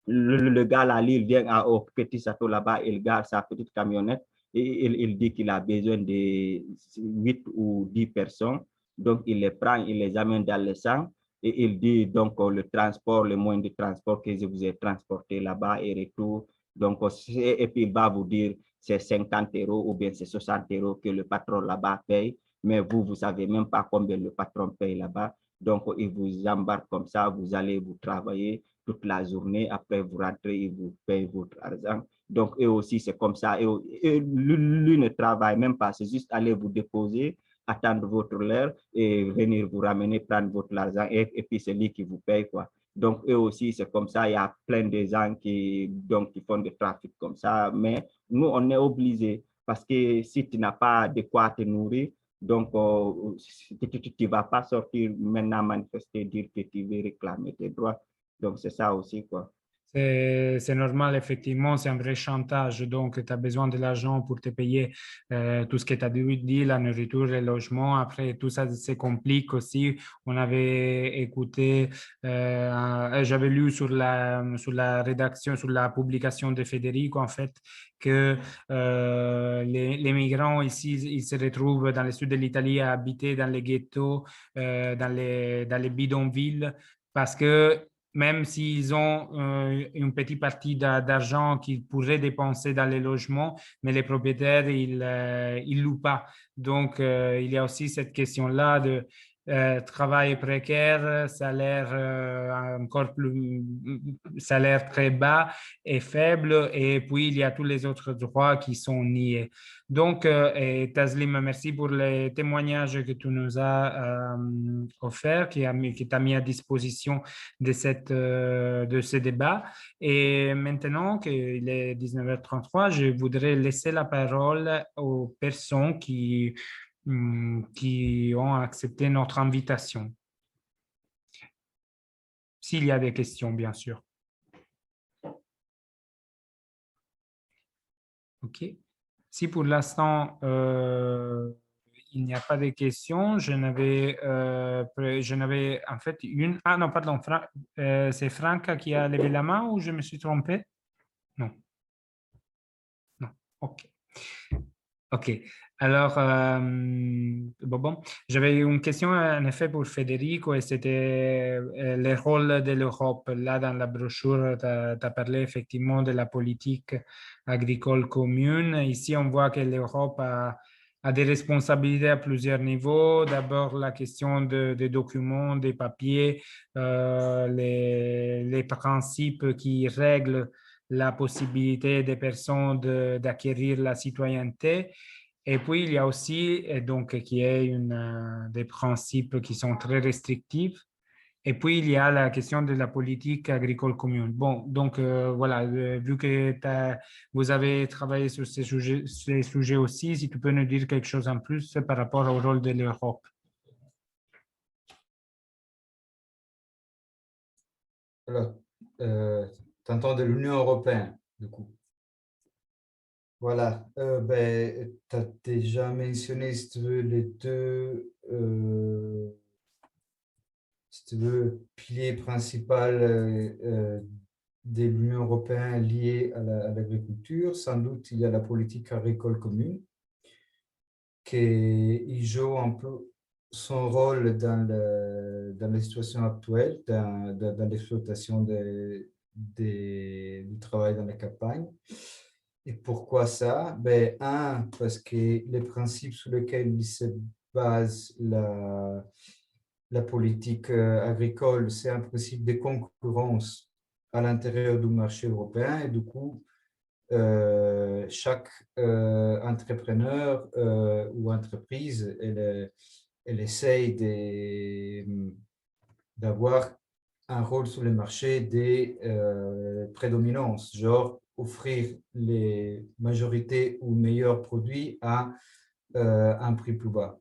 S5: le gars là, il vient au petit château là-bas, il garde sa petite camionnette et il dit qu'il a besoin de 8 ou 10 personnes. Donc, il les prend, il les amène dans le champ et il dit donc le transport, le moyen de transport que je vous ai transporté là-bas et retour. Donc, et puis il va vous dire c'est 50 € ou bien c'est 60 € que le patron là-bas paye, mais vous ne savez même pas combien le patron paye là-bas. Donc, il vous embarque comme ça, vous allez vous travailler toute la journée. Après, vous rentrez, ils vous payent votre argent. Donc, eux aussi, c'est comme ça. Et lui ne travaille même pas. C'est juste aller vous déposer, attendre votre heure et venir vous ramener, prendre votre argent. Et puis, c'est lui qui vous paye, quoi. Donc, eux aussi, c'est comme ça. Il y a plein de gens qui font du trafic comme ça. Mais nous, on est obligés parce que si tu n'as pas de quoi te nourrir, donc, tu ne vas pas sortir maintenant manifester, dire que tu veux réclamer tes droits. Donc, c'est ça aussi, quoi.
S1: C'est normal, effectivement, c'est un vrai chantage. Donc, tu as besoin de l'argent pour te payer tout ce que tu as dit, la nourriture, le logement. Après, tout ça se complique aussi. On avait écouté, j'avais lu sur la rédaction, sur la publication de Federico, en fait, que les migrants ici, ils se retrouvent dans le sud de l'Italie à habiter dans les ghettos, dans les bidonvilles, parce que même s'ils ont une petite partie d'argent qu'ils pourraient dépenser dans les logements, mais les propriétaires, ils louent pas. Donc, il y a aussi cette question-là de travail précaire, salaire encore plus, salaire très bas et faible, et puis il y a tous les autres droits qui sont niés. Donc, Taslim, merci pour les témoignages que tu nous as offerts, qui t'a mis à disposition de ce débat. Et maintenant qu'il est 19h33, je voudrais laisser la parole aux personnes qui ont accepté notre invitation. S'il y a des questions, bien sûr. OK. Si pour l'instant, il n'y a pas de questions, je n'avais en fait une... Ah non, pardon, c'est Franca qui a levé la main ou je me suis trompé? Non. Non, OK. OK. Alors, bon, j'avais une question en effet pour Federico et c'était le rôle de l'Europe. Là, dans la brochure, tu as parlé effectivement de la politique agricole commune. Ici, on voit que l'Europe a des responsabilités à plusieurs niveaux. D'abord, la question des documents, des papiers, les principes qui règlent la possibilité des personnes d'acquérir la citoyenneté. Et puis, il y a aussi, donc, qui est des principes qui sont très restrictifs. Et puis, il y a la question de la politique agricole commune. Bon, donc, voilà, vu que vous avez travaillé sur ces sujets aussi, si tu peux nous dire quelque chose en plus par rapport au rôle de l'Europe.
S4: Alors, tu entends de l'Union européenne, du coup. Voilà, tu as déjà mentionné, si tu veux, les deux si tu veux, piliers principaux de l'Union européenne liés à l'agriculture. Sans doute, il y a la politique agricole commune qui joue un peu son rôle dans la situation actuelle, dans l'exploitation du travail dans la campagne. Et pourquoi ça? Ben, parce que les principes sur lesquels il se base la politique agricole, c'est un principe de concurrence à l'intérieur du marché européen et du coup, chaque entrepreneur ou entreprise, elle essaye d'avoir un rôle sur le marché des prédominances, genre offrir les majorités ou meilleurs produits à un prix plus bas.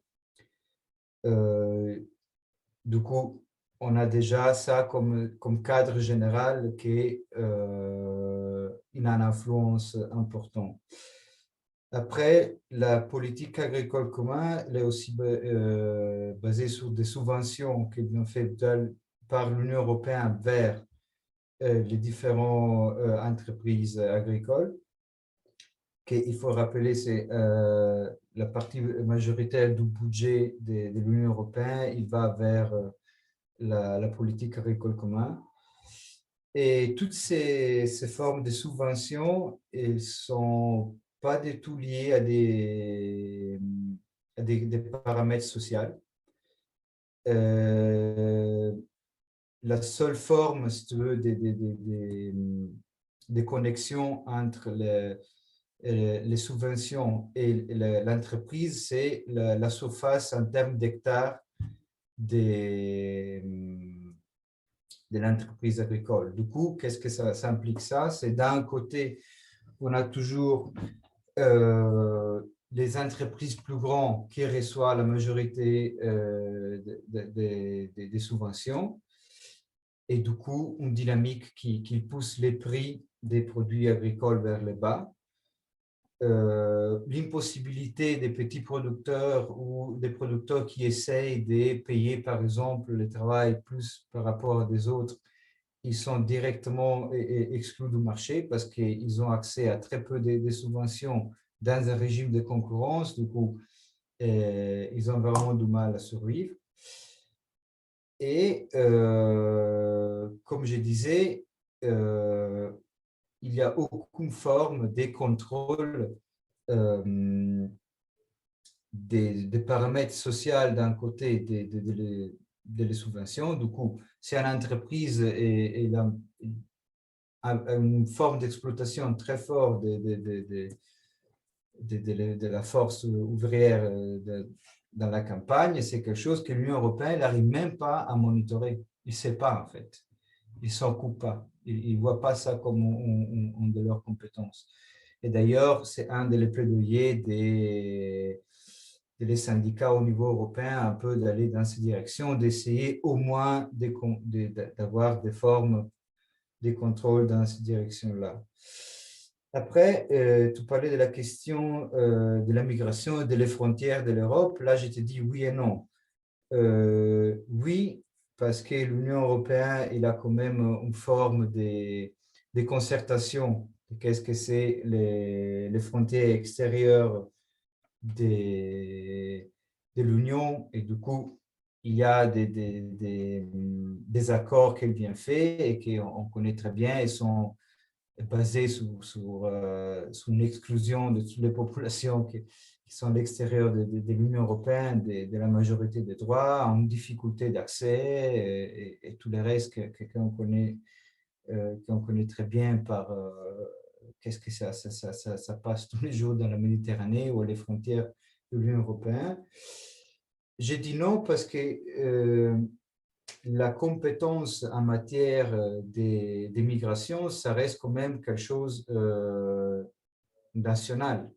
S4: Du coup, on a déjà ça comme cadre général qui a une influence importante. Après, la politique agricole commune, elle est aussi basée sur des subventions qui sont faites par l'Union européenne vers les différentes entreprises agricoles. Il faut rappeler, c'est la partie majoritaire du budget de l'Union européenne, il va vers la politique agricole commune. Et toutes ces formes de subventions, elles ne sont pas du tout liées à des paramètres sociaux. La seule forme, si tu veux, des connexions entre les subventions et l'entreprise, c'est la surface en termes d'hectares de l'entreprise agricole. Du coup, qu'est-ce que ça implique ça? C'est d'un côté, on a toujours les entreprises plus grandes qui reçoivent la majorité des subventions et du coup, une dynamique qui pousse les prix des produits agricoles vers le bas. L'impossibilité des petits producteurs ou des producteurs qui essayent de payer, par exemple, le travail plus par rapport à des autres, ils sont directement exclus du marché parce qu'ils ont accès à très peu de subventions dans un régime de concurrence. Du coup, ils ont vraiment du mal à survivre. Et comme je disais, il n'y a aucune forme de contrôle des paramètres sociaux d'un côté des subventions. Du coup, si une entreprise a une forme d'exploitation très forte de la force ouvrière dans la campagne, c'est quelque chose que l'Union européenne n'arrive même pas à monitorer. Il ne sait pas, en fait. Ils ne s'en occupent pas. Ils ne voient pas ça comme une de leurs compétences. Et d'ailleurs, c'est un des plaidoyers des syndicats au niveau européen, un peu d'aller dans cette direction, d'essayer au moins d'avoir des formes de contrôle dans cette direction-là. Après, tu parlais de la question de la migration et des frontières de l'Europe. Là, je te dis oui et non. Oui, parce que l'Union européenne, il a quand même une forme de concertation. Qu'est-ce que c'est les frontières extérieures de l'Union, et du coup, il y a des accords qu'elle vient faire et qu'on connaît très bien et sont basés sur une exclusion de toutes les populations qui sont à l'extérieur de l'Union européenne, de la majorité des droits, en difficulté d'accès et tout le reste qu'on connaît très bien par qu'est-ce que ça passe tous les jours dans la Méditerranée ou à les frontières de l'Union européenne. J'ai dit non parce que la compétence en matière des migrations, ça reste quand même quelque chose national.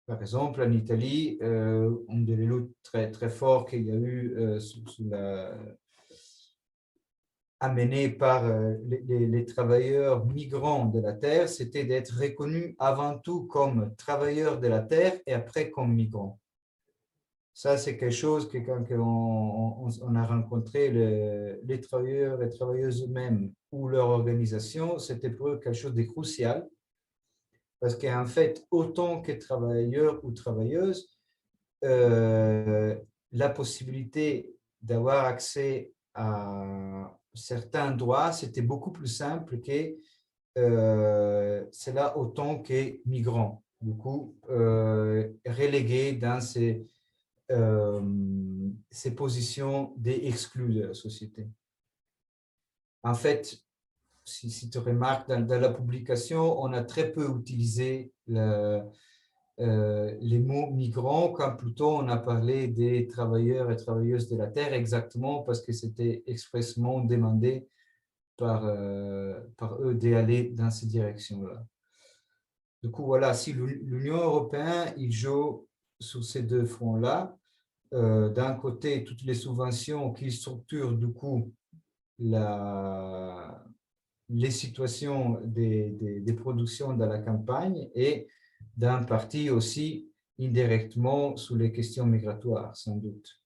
S4: Par exemple, en Italie, un des luttes très, très forts qu'il y a eu amené par les travailleurs migrants de la terre, c'était d'être reconnus avant tout comme travailleurs de la terre et après comme migrants. Ça, c'est quelque chose que quand on a rencontré les travailleurs et travailleuses eux-mêmes ou leur organisation, c'était pour eux quelque chose de crucial. Parce qu'en fait, autant que travailleurs ou travailleuses, la possibilité d'avoir accès à certains droits, c'était beaucoup plus simple que cela autant que migrants. Du coup, relégués dans ces positions d'exclus de la société. En fait, si tu remarques dans la publication, on a très peu utilisé les mots migrants, quand plutôt on a parlé des travailleurs et travailleuses de la terre, exactement parce que c'était expressément demandé par eux d'aller dans ces directions-là. Du coup, voilà, si l'Union européenne, il joue sur ces deux fronts-là, d'un côté, toutes les subventions qui structurent du coup les situations des productions dans la campagne et d'un parti aussi indirectement sur les questions migratoires, sans doute.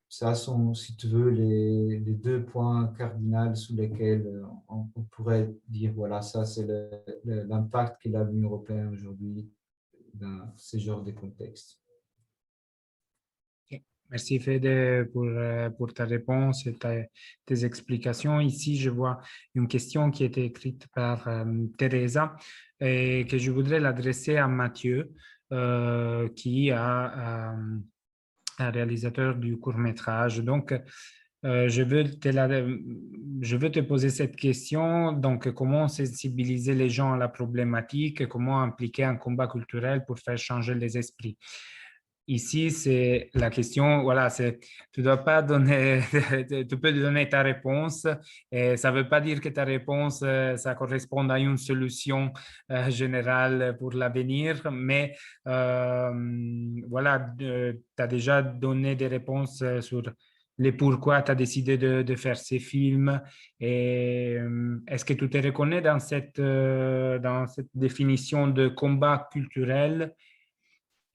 S4: Ça sont, si tu veux, les deux points cardinaux sur lesquels on pourrait dire, voilà, ça c'est l'impact qu'il a l'Union européenne aujourd'hui dans ce genre de contexte.
S1: Merci Fede pour ta réponse et tes explications. Ici, je vois une question qui a été écrite par Teresa et que je voudrais l'adresser à Mathieu, qui est un réalisateur du court-métrage. Donc, je veux te poser cette question. Donc, comment sensibiliser les gens à la problématique, comment impliquer un combat culturel pour faire changer les esprits? Ici, c'est la question, voilà, tu dois pas donner, tu peux donner ta réponse et ça veut pas dire que ta réponse, ça correspond à une solution générale pour l'avenir, mais voilà, tu as déjà donné des réponses sur les pourquoi tu as décidé de faire ces films et est-ce que tu te reconnais dans cette définition de combat culturel?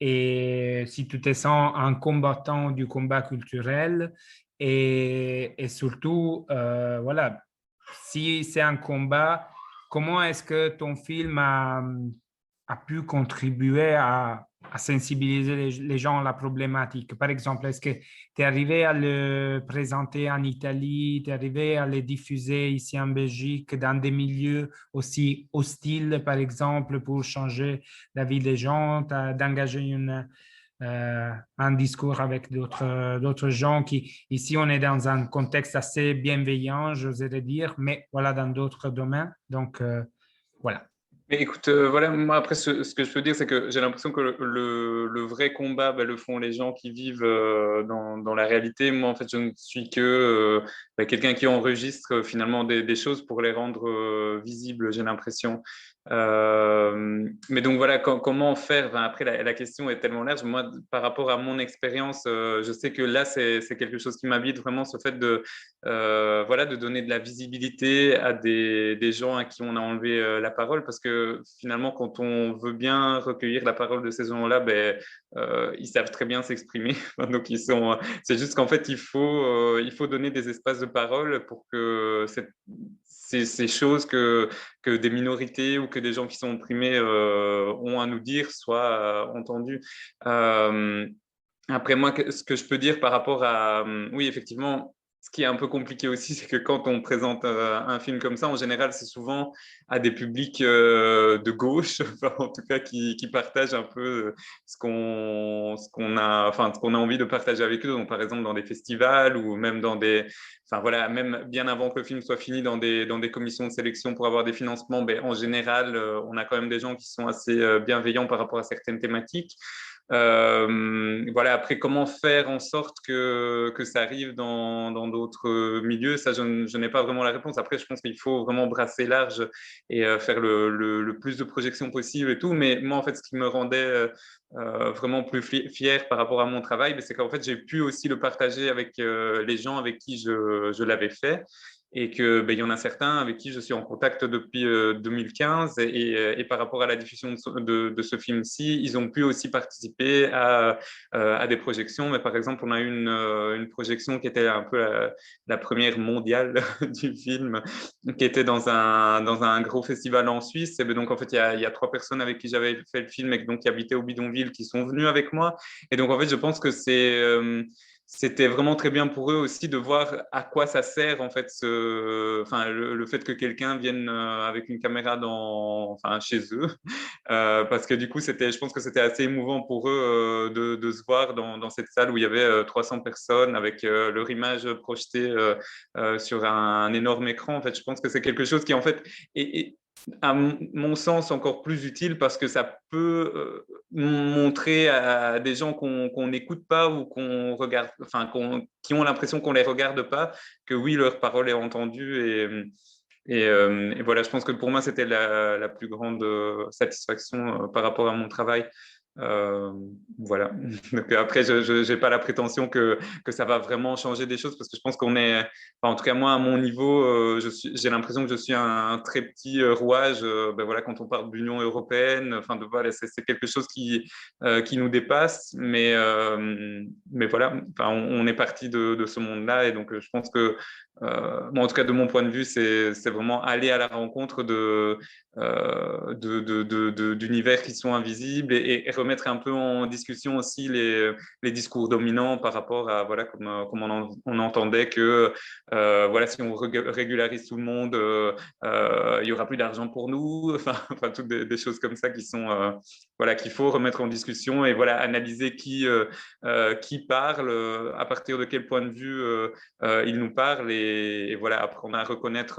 S1: Et si tu te sens un combattant du combat culturel et surtout, voilà, si c'est un combat, comment est-ce que ton film a pu contribuer à sensibiliser les gens à la problématique? Par exemple, est-ce que tu es arrivé à le présenter en Italie, tu es arrivé à le diffuser ici en Belgique dans des milieux aussi hostiles, par exemple, pour changer la vie des gens, d'engager un discours avec d'autres gens qui, ici, on est dans un contexte assez bienveillant, j'oserais dire, mais voilà, dans d'autres domaines. Donc, voilà.
S2: Mais écoute, voilà, moi après, ce que je peux dire, c'est que j'ai l'impression que le vrai combat, le font les gens qui vivent dans la réalité. Moi, en fait, je ne suis que quelqu'un qui enregistre finalement des choses pour les rendre visibles, j'ai l'impression. Mais donc voilà, comment faire? Enfin, après, la question est tellement large. Moi, par rapport à mon expérience, je sais que là, c'est quelque chose qui m'habite vraiment, ce fait voilà, de donner de la visibilité à des gens à qui on a enlevé la parole, parce que finalement, quand on veut bien recueillir la parole de ces gens-là, ils savent très bien s'exprimer. Donc, c'est juste qu'en fait, il faut donner des espaces de parole pour que ces choses que des minorités ou que des gens qui sont opprimés ont à nous dire soient entendues. Après, moi, ce que je peux dire par rapport à... oui, effectivement, ce qui est un peu compliqué aussi, c'est que quand on présente un film comme ça, en général, c'est souvent à des publics de gauche, enfin, en tout cas, qui partagent un peu ce qu'on a envie de partager avec eux. Donc, par exemple, dans des festivals ou même dans des... Enfin, voilà, même bien avant que le film soit fini, dans des commissions de sélection pour avoir des financements, en général, on a quand même des gens qui sont assez bienveillants par rapport à certaines thématiques. Voilà, après, comment faire en sorte que ça arrive dans d'autres milieux, ça, je n'ai pas vraiment la réponse. Après, je pense qu'il faut vraiment brasser large et faire le plus de projections possible et tout. Mais moi, en fait, ce qui me rendait vraiment plus fier par rapport à mon travail, c'est qu'en fait, j'ai pu aussi le partager avec les gens avec qui je l'avais fait. Et que il y en a certains avec qui je suis en contact depuis 2015 et par rapport à la diffusion de ce film-ci, ils ont pu aussi participer à des projections. Mais par exemple, on a eu une projection qui était un peu la première mondiale du film, qui était dans un gros festival en Suisse. Et donc en fait, il y a 3 personnes avec qui j'avais fait le film et donc qui habitaient au bidonville qui sont venues avec moi. Et donc en fait, je pense que c'était vraiment très bien pour eux aussi de voir à quoi ça sert en fait le fait que quelqu'un vienne avec une caméra chez eux parce que du coup je pense que c'était assez émouvant pour eux de se voir dans cette salle où il y avait 300 personnes avec leur image projetée sur un énorme écran. En fait, je pense que c'est quelque chose qui en fait à mon sens, encore plus utile parce que ça peut montrer à des gens qu'on n'écoute pas ou qu'on regarde, enfin, qui ont l'impression qu'on les regarde pas, que oui, leur parole est entendue. Et voilà, je pense que pour moi, c'était la plus grande satisfaction par rapport à mon travail. Euh, voilà. Donc, après, je n'ai pas la prétention que ça va vraiment changer des choses parce que je pense qu'on est, enfin, en tout cas moi à mon niveau, j'ai l'impression que je suis un très petit rouage. Ben voilà, quand on parle de l'Union européenne, enfin voilà, c'est quelque chose qui nous dépasse, mais voilà, enfin, on est parti de ce monde-là et donc je pense que bon, en tout cas de mon point de vue, c'est vraiment aller à la rencontre d'univers qui sont invisibles et remettre un peu en discussion aussi les discours dominants par rapport à, voilà, comme on entendait que, voilà, si on régularise tout le monde, il y aura plus d'argent pour nous, enfin toutes des choses comme ça qui sont, voilà, qu'il faut remettre en discussion et voilà, analyser qui parle, à partir de quel point de vue il nous parle et voilà, apprendre à reconnaître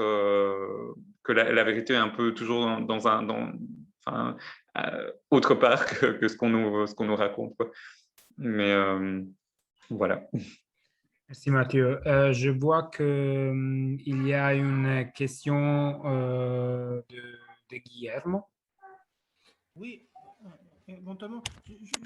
S2: que la vérité est un peu toujours enfin, autre part que ce qu'on nous raconte, quoi. Mais voilà.
S1: Merci Mathieu. Je vois qu'il y a une question de Guillermo.
S3: Oui, éventuellement,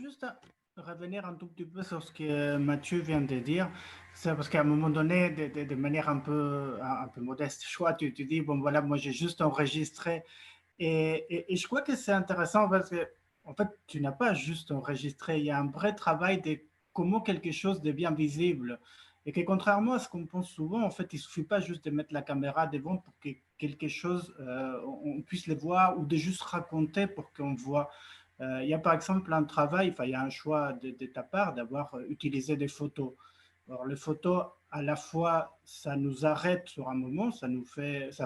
S3: juste à revenir un tout petit peu sur ce que Mathieu vient de dire, c'est parce qu'à un moment donné, de manière un peu modeste, tu dis, bon voilà, moi j'ai juste enregistré. Et je crois que c'est intéressant parce que, en fait, tu n'as pas juste enregistré, il y a un vrai travail de comment quelque chose devient visible. Et que contrairement à ce qu'on pense souvent, en fait, il ne suffit pas juste de mettre la caméra devant pour que quelque chose, on puisse le voir ou de juste raconter pour qu'on voit. Il y a par exemple un travail, il y a un choix de ta part d'avoir utilisé des photos. Alors, les photos, à la fois, ça nous arrête sur un moment, ça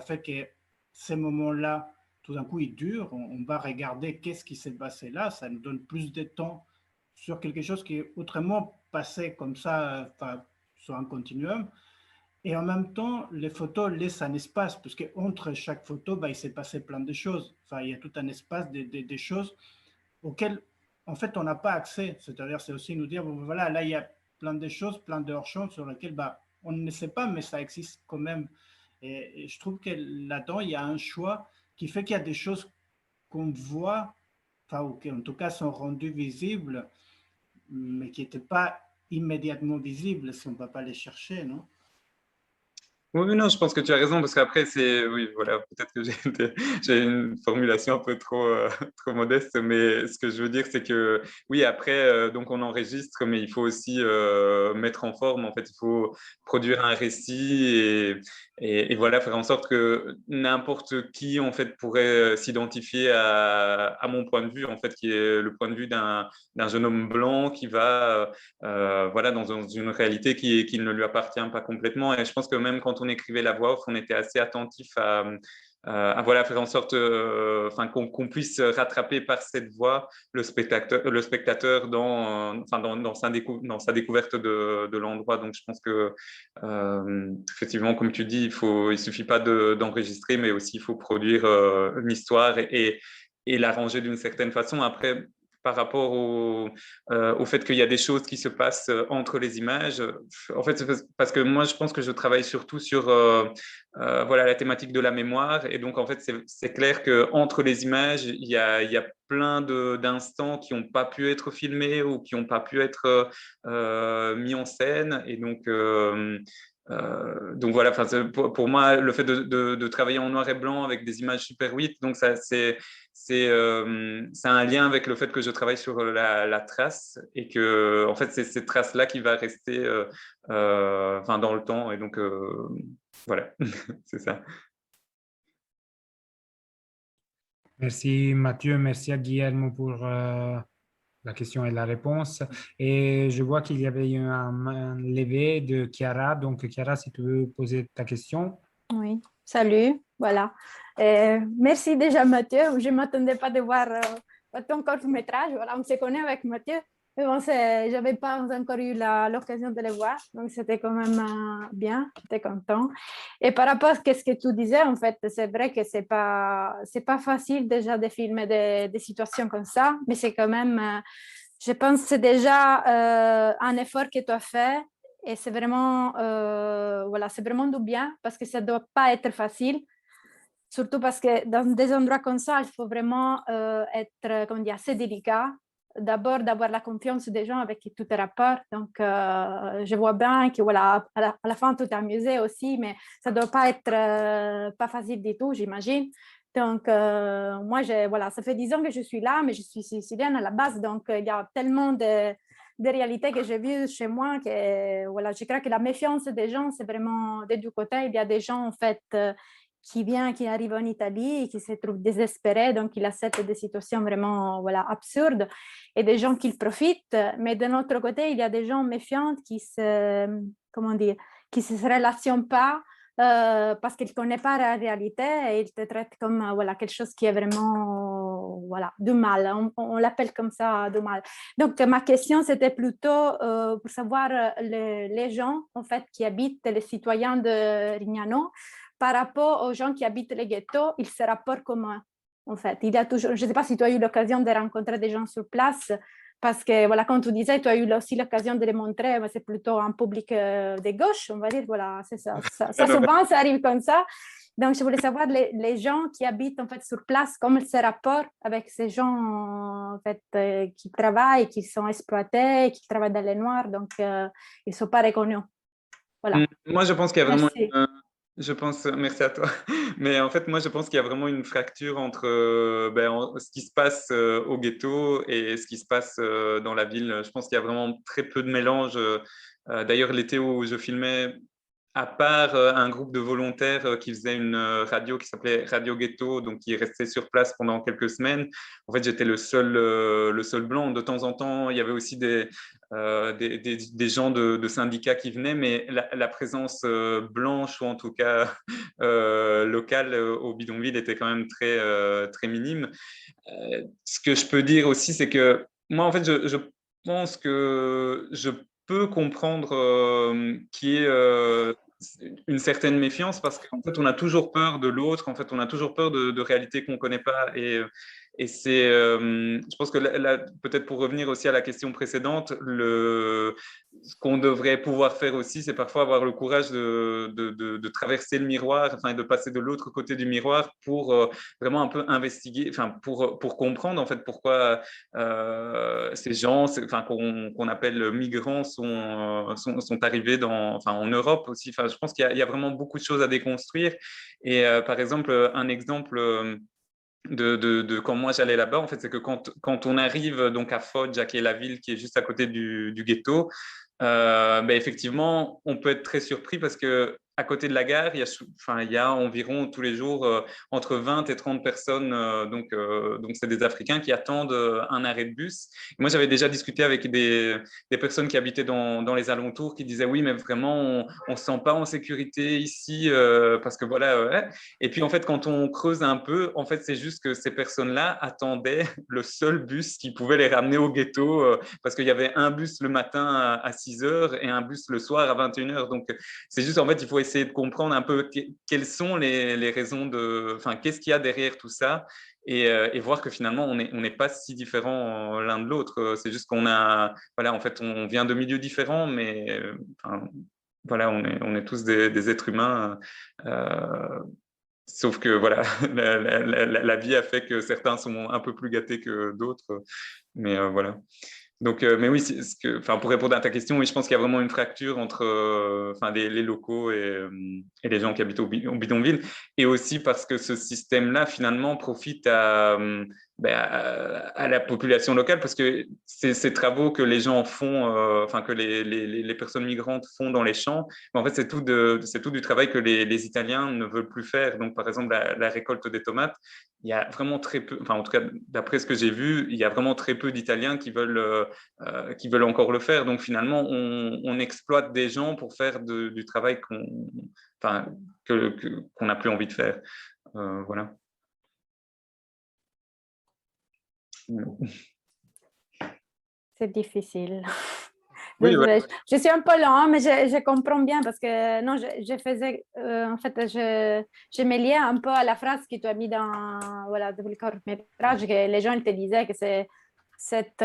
S3: fait que ces moments-là, tout d'un coup, ils durent. On va regarder qu'est-ce qui s'est passé là. Ça nous donne plus de temps sur quelque chose qui est autrement passé comme ça, sur un continuum. Et en même temps, les photos laissent un espace, parce qu'entre chaque photo, il s'est passé plein de choses. Il y a tout un espace des choses auxquelles, en fait, on n'a pas accès. C'est-à-dire, c'est aussi nous dire, bon, voilà, là, il y a plein de choses, plein de hors-champs sur lesquels on ne sait pas, mais ça existe quand même. Et je trouve que là-dedans, il y a un choix qui fait qu'il y a des choses qu'on voit, ou qui en tout cas sont rendues visibles, mais qui n'étaient pas immédiatement visibles si on ne va pas les chercher, non?
S2: Oui, non, je pense que tu as raison, parce qu'après, oui, voilà, peut-être que j'ai une formulation un peu trop, trop modeste, mais ce que je veux dire, c'est que, oui, après, donc on enregistre, mais il faut aussi mettre en forme, en fait, il faut produire un récit et voilà, faire en sorte que n'importe qui, en fait, pourrait s'identifier à mon point de vue, en fait, qui est le point de vue d'un jeune homme blanc qui va voilà, dans une réalité qui ne lui appartient pas complètement. Et je pense que même quand on écrivait la voix off, on était assez attentif à voilà, faire en sorte enfin, qu'on puisse rattraper par cette voix le spectateur dans sa découverte de l'endroit. Donc je pense que effectivement, comme tu dis, il suffit pas d'enregistrer, mais aussi il faut produire une histoire et l'arranger d'une certaine façon. Après, par rapport au fait qu'il y a des choses qui se passent entre les images. En fait, parce que moi, je pense que je travaille surtout sur voilà, la thématique de la mémoire. Et donc, en fait, c'est clair qu'entre les images, il y a plein d'instants qui n'ont pas pu être filmés ou qui n'ont pas pu être mis en scène. Et donc voilà, pour moi, le fait de travailler en noir et blanc avec des images Super 8, donc ça, c'est un lien avec le fait que je travaille sur la trace et que en fait c'est cette trace là qui va rester enfin dans le temps et donc voilà c'est ça.
S1: Merci Mathieu, merci à Guillermo pour la question et la réponse. Et je vois qu'il y avait un main levée de Chiara. Donc Chiara, si tu veux poser ta question.
S6: Oui, salut, voilà. Merci déjà Mathieu. Je ne m'attendais pas de voir ton court-métrage. Voilà, on se connaît avec Mathieu Mais bon, je n'avais pas encore eu l'occasion de les voir, donc c'était quand même bien, j'étais content. Et par rapport à ce que tu disais, en fait, c'est vrai que c'est pas facile déjà de filmer des situations comme ça, mais c'est quand même, je pense que c'est déjà un effort que tu as fait et c'est vraiment, voilà, c'est vraiment du bien parce que ça ne doit pas être facile. Surtout parce que dans des endroits comme ça, il faut vraiment être, comment dire, assez délicat. D'abord, d'avoir la confiance des gens avec qui tu te rapportes. Donc, je vois bien que voilà, à la fin, tu t'es amusé aussi, mais ça ne doit pas être pas facile du tout, j'imagine. Donc, moi, voilà, ça fait 10 ans que je suis là, mais je suis sicilienne à la base. Donc, il y a tellement de réalités que j'ai vues chez moi que voilà, je crois que la méfiance des gens, c'est vraiment des deux côtés. Il y a des gens, en fait, qui arrive en Italie et qui se trouve désespéré, donc il accepte des situations vraiment voilà, absurdes et des gens qui profitent. Mais d'un autre côté, il y a des gens méfiants comment dire, qui se relationnent pas parce qu'ils ne connaissent pas la réalité et ils te traitent comme voilà, quelque chose qui est vraiment voilà, du mal. On l'appelle comme ça, du mal. Donc, ma question, c'était plutôt pour savoir les gens en fait, qui habitent, les citoyens de Rignano, par rapport aux gens qui habitent les ghettos, ils se rapportent comment en fait. Il y a toujours, je ne sais pas si tu as eu l'occasion de rencontrer des gens sur place, parce que, voilà, comme tu disais, tu as eu aussi l'occasion de les montrer, mais c'est plutôt un public de gauche, on va dire, voilà, c'est ça. Ça souvent, ça arrive comme ça. Donc, je voulais savoir les gens qui habitent en fait sur place, comment ils se rapportent avec ces gens en fait, qui travaillent, qui sont exploités, qui travaillent dans les noirs, donc ils ne sont pas reconnus. Voilà.
S2: Moi, je pense qu'il y a vraiment
S6: Merci.
S2: je pense, merci à toi. Mais en fait, moi, je pense qu'il y a vraiment une fracture entre ce qui se passe au ghetto et ce qui se passe dans la ville. Je pense qu'il y a vraiment très peu de mélange. D'ailleurs, l'été où je filmais, à part un groupe de volontaires qui faisait une radio qui s'appelait Radio Ghetto, donc qui est resté sur place pendant quelques semaines. En fait, j'étais le seul blanc. De temps en temps, il y avait aussi des gens de syndicats qui venaient, mais la présence blanche, ou en tout cas locale au bidonville, était quand même très minime. Ce que je peux dire aussi, c'est que moi, en fait, je pense que je peux comprendre qu'il y ait une certaine méfiance parce qu'en fait, on a toujours peur de l'autre, en fait, on a toujours peur de réalités qu'on ne connaît pas. Et c'est, je pense que peut-être pour revenir aussi à la question précédente, ce qu'on devrait pouvoir faire aussi, c'est parfois avoir le courage de traverser le miroir, enfin, de passer de l'autre côté du miroir pour vraiment un peu investiguer, enfin, pour comprendre en fait pourquoi ces gens, enfin, qu'on appelle migrants, sont arrivés enfin, en Europe aussi. Enfin, je pense qu'il y a vraiment beaucoup de choses à déconstruire. Et par exemple, un exemple de quand moi j'allais là-bas, en fait, c'est que quand on arrive donc à Foggia, qui est la ville qui est juste à côté du ghetto, effectivement, on peut être très surpris parce que à côté de la gare, il y a environ tous les jours entre 20 et 30 personnes, donc c'est des Africains qui attendent un arrêt de bus. Et moi, j'avais déjà discuté avec des personnes qui habitaient dans les alentours qui disaient oui, mais vraiment, on ne se sent pas en sécurité ici parce que voilà. Ouais. Et puis en fait, quand on creuse un peu, en fait, c'est juste que ces personnes-là attendaient le seul bus qui pouvait les ramener au ghetto parce qu'il y avait un bus le matin à 6 heures et un bus le soir à 21 heures. Donc, c'est juste, en fait, il faut essayer de comprendre un peu quelles sont les raisons enfin, qu'est-ce qu'il y a derrière tout ça et voir que finalement, on n'est pas si différents l'un de l'autre. C'est juste voilà, en fait, on vient de milieux différents, mais enfin, voilà, on est tous des êtres humains. Sauf que voilà, la vie a fait que certains sont un peu plus gâtés que d'autres. Mais voilà. Donc, mais oui, enfin, pour répondre à ta question, oui, je pense qu'il y a vraiment une fracture entre enfin, les locaux et les gens qui habitent au bidonville. Et aussi parce que ce système-là, finalement, profite à la population locale parce que ces travaux que les gens font, enfin, que les personnes migrantes font dans les champs, en fait, c'est tout du travail que les Italiens ne veulent plus faire. Donc, par exemple, la récolte des tomates, il y a vraiment très peu, enfin, en tout cas, d'après ce que j'ai vu, il y a vraiment très peu d'Italiens qui veulent encore le faire. Donc finalement, on exploite des gens pour faire du travail enfin, qu'on n'a plus envie de faire. Voilà.
S6: c'est difficile.
S2: Oui,
S6: Désolée,
S2: ouais.
S6: je suis un peu lent, mais je comprends bien parce que non, je faisais, en fait, je me liais un peu à la phrase que tu as mis dans voilà, le court-métrage, que les gens ils te disaient que c'est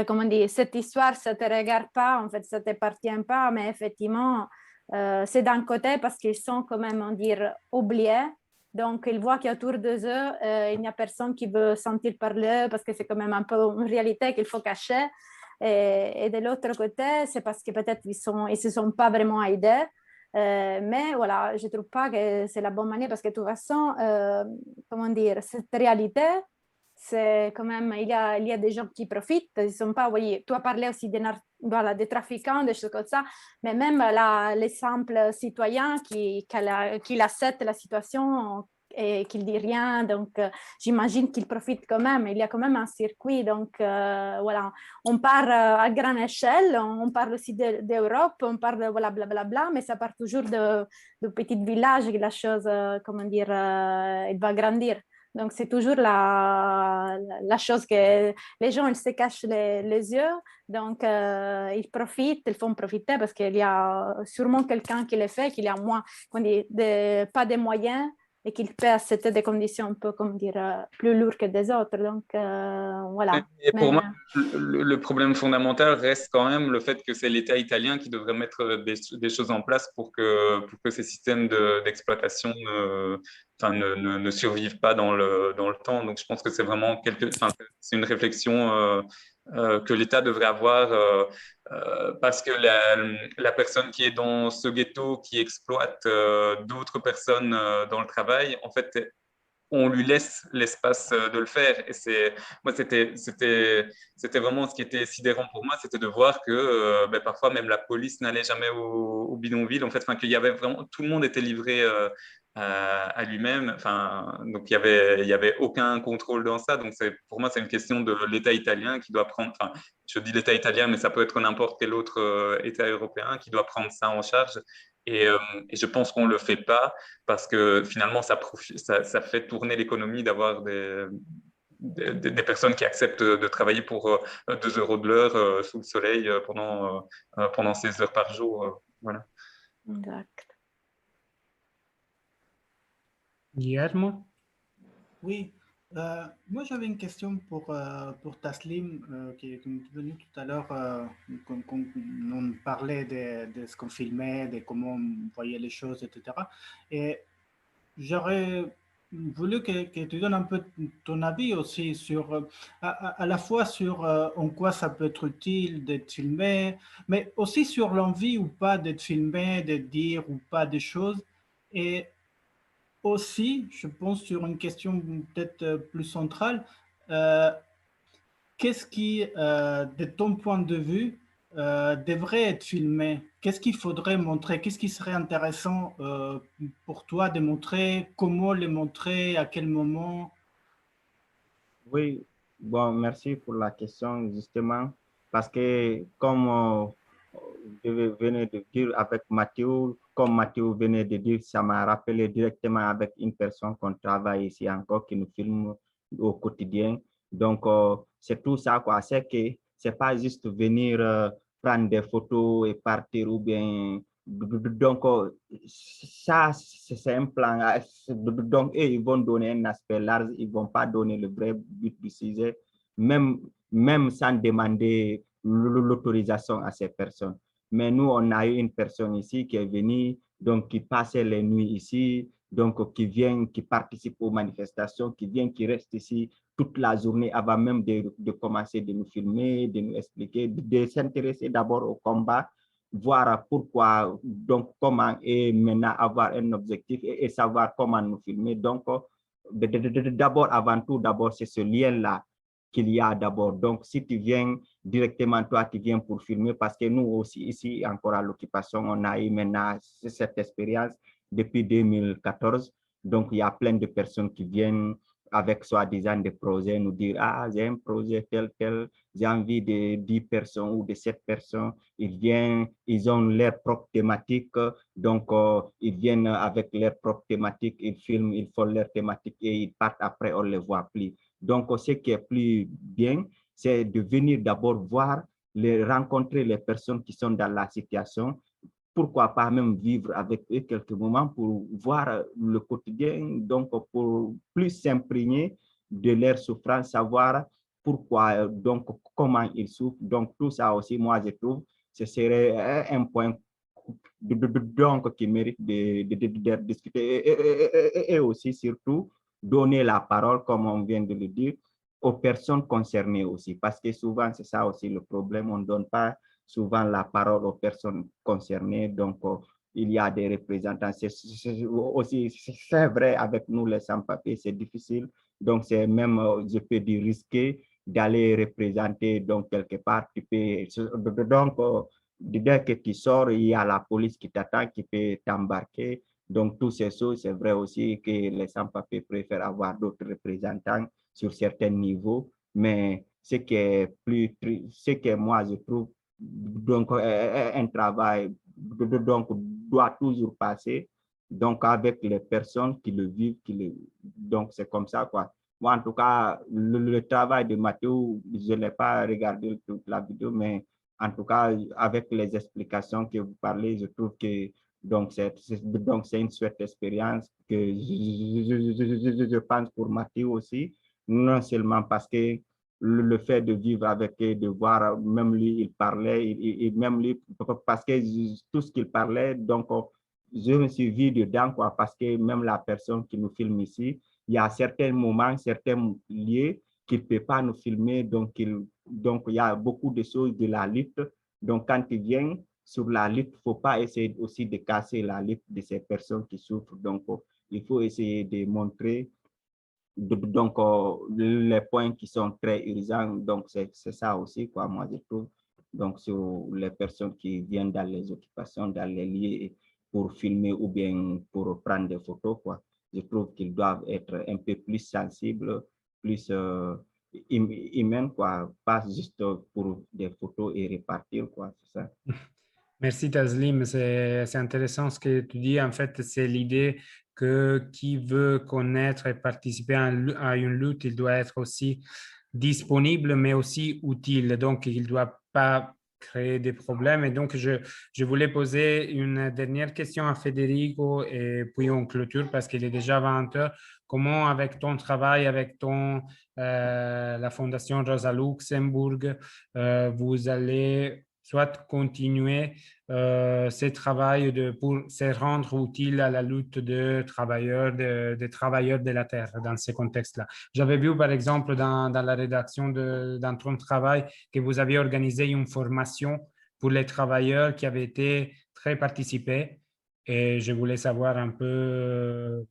S6: comment dire, cette histoire, ça ne te regarde pas, en fait, ça ne t'appartient pas, mais effectivement, c'est d'un côté parce qu'ils sont quand même, on dire, oubliés. Donc, ils voient qu'autour d'eux, il n'y a personne qui veut sentir parler parce que c'est quand même un peu une réalité qu'il faut cacher. Et de l'autre côté, c'est parce que peut-être ils ne se sont pas vraiment aidés. Mais voilà, je ne trouve pas que c'est la bonne manière parce que de toute façon, comment dire, cette réalité, c'est quand même, il y a des gens qui profitent. Ils sont pas, oui, tu as parlé aussi voilà, des trafiquants, des choses comme ça, mais même les simples citoyens qui acceptent la situation et qu'ils ne disent rien. Donc, j'imagine qu'ils profitent quand même. Il y a quand même un circuit. Donc, voilà, on part à grande échelle, on parle aussi d'Europe, on parle de voilà, blablabla, mais ça part toujours de petits villages que la chose, comment dire, elle va grandir. Donc, c'est toujours la chose que les gens, ils se cachent les yeux. Donc, ils profitent, ils font profiter parce qu'il y a sûrement quelqu'un qui le fait, qu'il y a moins, pas de moyens et qu'il peut accepter des conditions un peu, comme dire, plus lourdes que des autres. Donc, voilà.
S2: Et pour moi, le problème fondamental reste quand même le fait que c'est l'État italien qui devrait mettre des choses en place pour que ces systèmes d'exploitation ne survivent pas dans le temps. Donc, je pense que c'est vraiment c'est une réflexion que l'État devrait avoir parce que la personne qui est dans ce ghetto, qui exploite d'autres personnes dans le travail, en fait, on lui laisse l'espace de le faire. Et c'était vraiment ce qui était sidérant pour moi, c'était de voir que parfois même la police n'allait jamais au bidonville, en fait, qu'il y avait vraiment, tout le monde était livré à lui-même. Enfin, donc il y avait aucun contrôle dans ça. Donc pour moi, c'est une question de l'État italien qui doit prendre. Enfin, je dis l'État italien, mais ça peut être n'importe quel autre État européen qui doit prendre ça en charge. Et je pense qu'on ne le fait pas parce que finalement, ça fait tourner l'économie d'avoir des personnes qui acceptent de travailler pour 2 euros de l'heure sous le soleil pendant 16 heures par jour. Voilà.
S6: Exact.
S1: Guillermo?
S3: Oui, moi j'avais une question pour Taslim qui est venu tout à l'heure, quand on parlait de ce qu'on filmait, de comment on voyait les choses, etc. Et j'aurais voulu que tu donnes un peu ton avis aussi sur, à la fois sur en quoi ça peut être utile d'être filmé, mais aussi sur l'envie ou pas d'être filmé, de dire ou pas des choses. Et aussi, je pense sur une question peut-être plus centrale, qu'est-ce qui, de ton point de vue, devrait être filmé? Qu'est-ce qu'il faudrait montrer? Qu'est-ce qui serait intéressant pour toi de montrer? Comment le montrer? À quel moment?
S5: Oui, bon, merci pour la question, justement, parce que comme je venais de dire avec Mathieu, comme Mathieu venait de dire, ça m'a rappelé directement avec une personne qu'on travaille ici encore, qui nous filme au quotidien. Donc, c'est tout ça, quoi. C'est que c'est pas juste venir prendre des photos et partir ou bien... Donc, ça, c'est un plan. Donc, eux, ils vont donner un aspect large, ils ne vont pas donner le vrai but du sujet, même sans demander l'autorisation à ces personnes. Mais nous, on a eu une personne ici qui est venue, donc qui passait les nuits ici, donc qui vient, qui participe aux manifestations, qui vient, qui reste ici toute la journée avant même de commencer de nous filmer, de nous expliquer, de s'intéresser d'abord au combat, voir pourquoi, donc comment, et maintenant avoir un objectif et savoir comment nous filmer. Donc, d'abord, avant tout, d'abord, c'est ce lien-là qu'il y a d'abord. Donc, si tu viens directement, toi, tu viens pour filmer, parce que nous aussi, ici, encore à l'occupation, on a eu maintenant cette expérience depuis 2014. Donc, il y a plein de personnes qui viennent avec soi-disant des projets, nous dire, ah, j'ai un projet tel, j'ai envie de 10 personnes ou de 7 personnes. Ils viennent, ils ont leur propre thématique, donc ils viennent avec leur propre thématique, ils filment, ils font leur thématique et ils partent après, on ne les voit plus. Donc, ce qui est plus bien, c'est de venir d'abord voir rencontrer les personnes qui sont dans la situation, pourquoi pas même vivre avec eux quelques moments pour voir le quotidien, donc pour plus s'imprégner de leur souffrance, savoir pourquoi, donc comment ils souffrent. Donc tout ça aussi, moi je trouve, ce serait un point donc qui mérite de discuter et aussi surtout donner la parole, comme on vient de le dire, aux personnes concernées aussi, parce que souvent c'est ça aussi le problème, on ne donne pas souvent la parole aux personnes concernées, donc il y a des représentants, aussi c'est vrai avec nous les sans-papiers, c'est difficile, donc c'est même, je peux dire, risqué d'aller représenter, donc quelque part, tu peux, donc dès que tu sors, il y a la police qui t'attend, qui peut t'embarquer. Donc, toutes ces choses, c'est vrai aussi que les sans-papiers préfèrent avoir d'autres représentants sur certains niveaux. Mais ce que moi, je trouve, donc, un travail donc, doit toujours passer donc, avec les personnes qui le vivent. Donc, c'est comme ça, quoi. Moi, en tout cas, le travail de Mathieu, je n'ai pas regardé toute la vidéo, mais en tout cas, avec les explications que vous parlez, je trouve que donc c'est une chouette expérience que je pense pour Mathieu aussi, non seulement parce que le fait de vivre avec et de voir, même lui, il parlait, même lui, parce que tout ce qu'il parlait, donc je me suis vu dedans, quoi, parce que même la personne qui nous filme ici, il y a certains moments, certains lieux qu'il ne peut pas nous filmer, donc il y a beaucoup de choses de la lutte. Donc, quand tu viens sur la lutte, il ne faut pas essayer aussi de casser la lutte de ces personnes qui souffrent. Donc, il faut essayer de montrer donc, les points qui sont très urgents. Donc, c'est ça aussi, quoi, moi, je trouve. Donc, sur les personnes qui viennent dans les occupations, dans les lieux pour filmer ou bien pour prendre des photos, quoi. Je trouve qu'ils doivent être un peu plus sensibles, plus humains, quoi, pas juste pour des photos et repartir, quoi, c'est ça.
S1: Merci Taslim, c'est intéressant ce que tu dis. En fait, c'est l'idée que qui veut connaître et participer à une lutte, il doit être aussi disponible, mais aussi utile. Donc, il ne doit pas créer des problèmes. Et donc, je voulais poser une dernière question à Federico et puis on clôture parce qu'il est déjà 20 heures. Comment, avec ton travail, avec la Fondation Rosa Luxembourg, vous allez soit continuer ce travail pour se rendre utile à la lutte des travailleurs de la terre dans ces contextes-là. J'avais vu, par exemple, dans la rédaction dans ton travail que vous aviez organisé une formation pour les travailleurs qui avaient été très participés et je voulais savoir un peu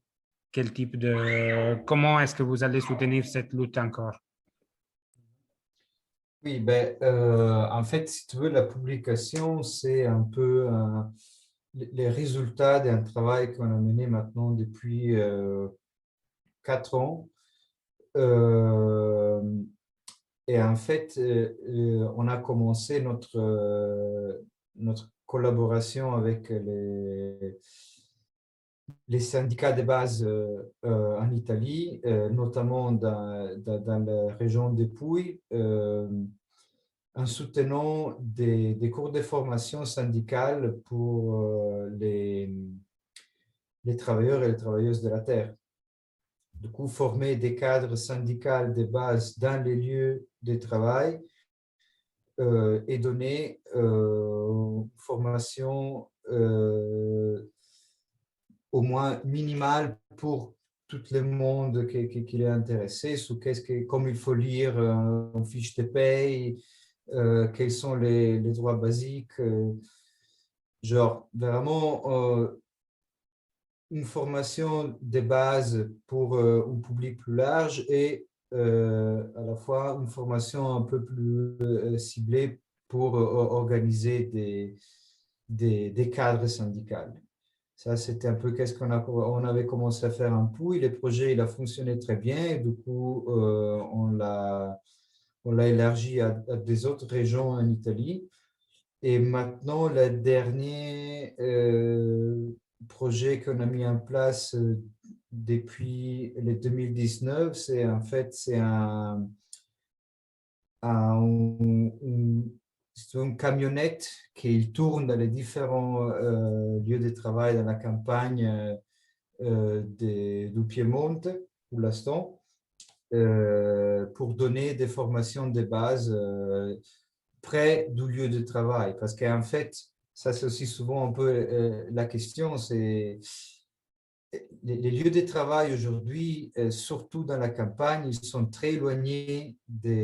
S1: comment est-ce que vous allez soutenir cette lutte encore?
S4: Oui, ben, en fait, si tu veux, la publication, c'est un peu les résultats d'un travail qu'on a mené maintenant depuis 4 ans. Et en fait, on a commencé notre collaboration avec les syndicats de base en Italie, notamment dans la région des Pouilles, en soutenant des cours de formation syndicale pour les travailleurs et les travailleuses de la terre. Du coup, former des cadres syndicaux de base dans les lieux de travail et donner formation au moins minimale pour tout le monde qui est intéressé sur comme il faut lire une fiche de paye, quels sont les droits basiques, genre vraiment une formation de base pour un public plus large et à la fois une formation un peu plus ciblée pour organiser des cadres syndicaux. Ça, c'était un peu qu'est-ce on avait commencé à faire un Pouille. Le projet, il a fonctionné très bien. Et du coup, on l'a élargi à des autres régions en Italie. Et maintenant, le dernier projet qu'on a mis en place depuis le 2019, c'est en fait un c'est une camionnette qui tourne dans les différents lieux de travail dans la campagne du Piémont pour l'instant, pour donner des formations de base près du lieu de travail. Parce qu'en fait, ça c'est aussi souvent un peu la question, c'est les lieux de travail aujourd'hui, surtout dans la campagne, ils sont très éloignés du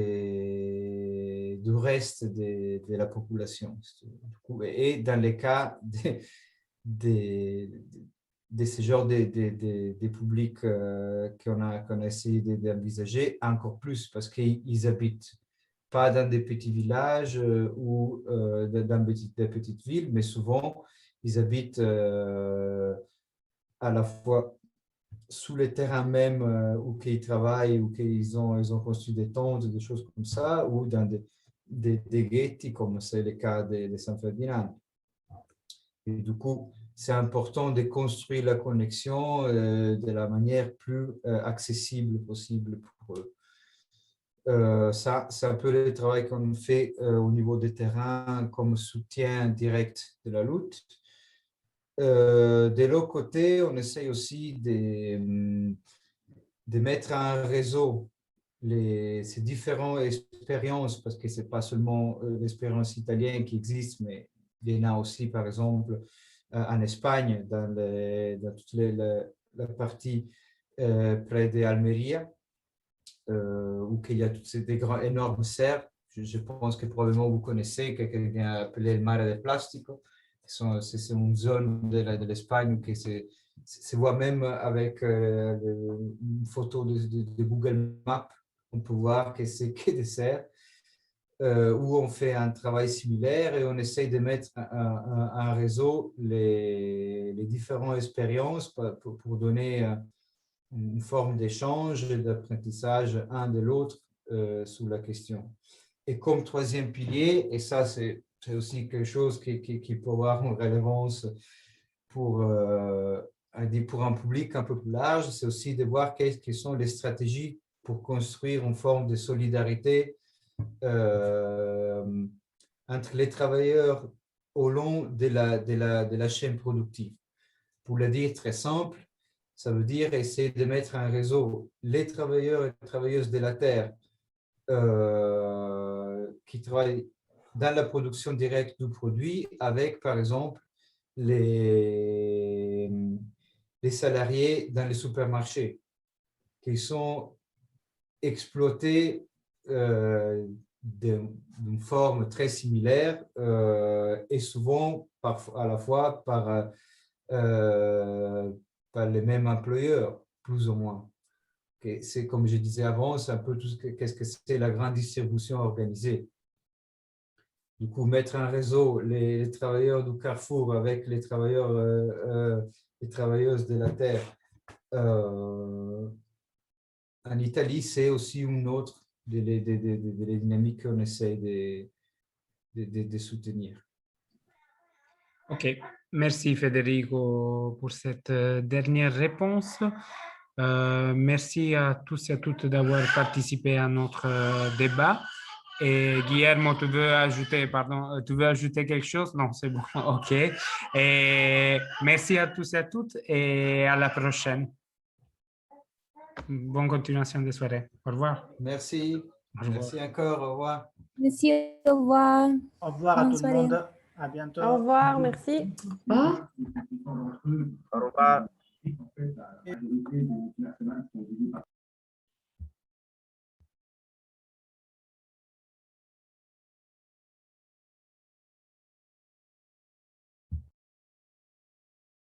S4: reste de la population. Et dans les cas de ce genre de publics qu'on a essayé d'envisager, encore plus parce qu'ils habitent pas dans des petits villages ou dans des petites villes, mais souvent, ils habitent à la fois sous les terrains même où ils travaillent, où ils ont construit des tentes, des choses comme ça, ou dans des ghetti, comme c'est le cas de San Ferdinand. Et du coup, c'est important de construire la connexion de la manière plus accessible possible pour eux. Ça, c'est un peu le travail qu'on fait au niveau des terrains comme soutien direct de la lutte. De l'autre côté, on essaye aussi de mettre en réseau ces différentes expériences, parce que ce n'est pas seulement l'expérience italienne qui existe, mais il y en a aussi, par exemple, en Espagne, dans toute la partie près d'Almeria, où il y a des grands, énormes serres. Je pense que probablement vous connaissez, que quelqu'un a appelé le Mare del Plastico. C'est une zone de l'Espagne qui se voit même avec une photo de Google Maps. On peut voir que c'est que des serres où on fait un travail similaire et on essaye de mettre un réseau les différentes expériences pour donner une forme d'échange et d'apprentissage un de l'autre sur la question. Et comme troisième pilier, et ça c'est aussi quelque chose qui peut avoir une relevance pour un public un peu plus large, c'est aussi de voir quelles sont les stratégies pour construire une forme de solidarité entre les travailleurs au long de la chaîne productive. Pour le dire très simple, ça veut dire essayer de mettre un réseau, les travailleurs et les travailleuses de la terre qui travaillent dans la production directe du produit avec, par exemple, les salariés dans les supermarchés qui sont exploités d'une forme très similaire et souvent à la fois par les mêmes employeurs, plus ou moins. C'est comme je disais avant, c'est un peu tout qu'est-ce que c'est la grande distribution organisée. Du coup, mettre un réseau, les travailleurs du Carrefour avec les travailleurs, les travailleuses de la terre. En Italie, c'est aussi une autre des dynamiques qu'on essaie de soutenir.
S1: OK. Merci Federico pour cette dernière réponse. Merci à tous et à toutes d'avoir participé à notre débat. Et Guillermo, tu veux ajouter quelque chose? Non, c'est bon. OK. Et merci à tous et à toutes et à la prochaine. Bonne continuation de soirée. Au revoir.
S4: Merci.
S1: Au revoir.
S4: Merci encore. Au revoir.
S6: Merci, au revoir.
S3: Au revoir à
S6: Bonne
S3: tout le
S6: soirée.
S3: monde. À bientôt.
S7: Au revoir, merci.
S5: Au revoir.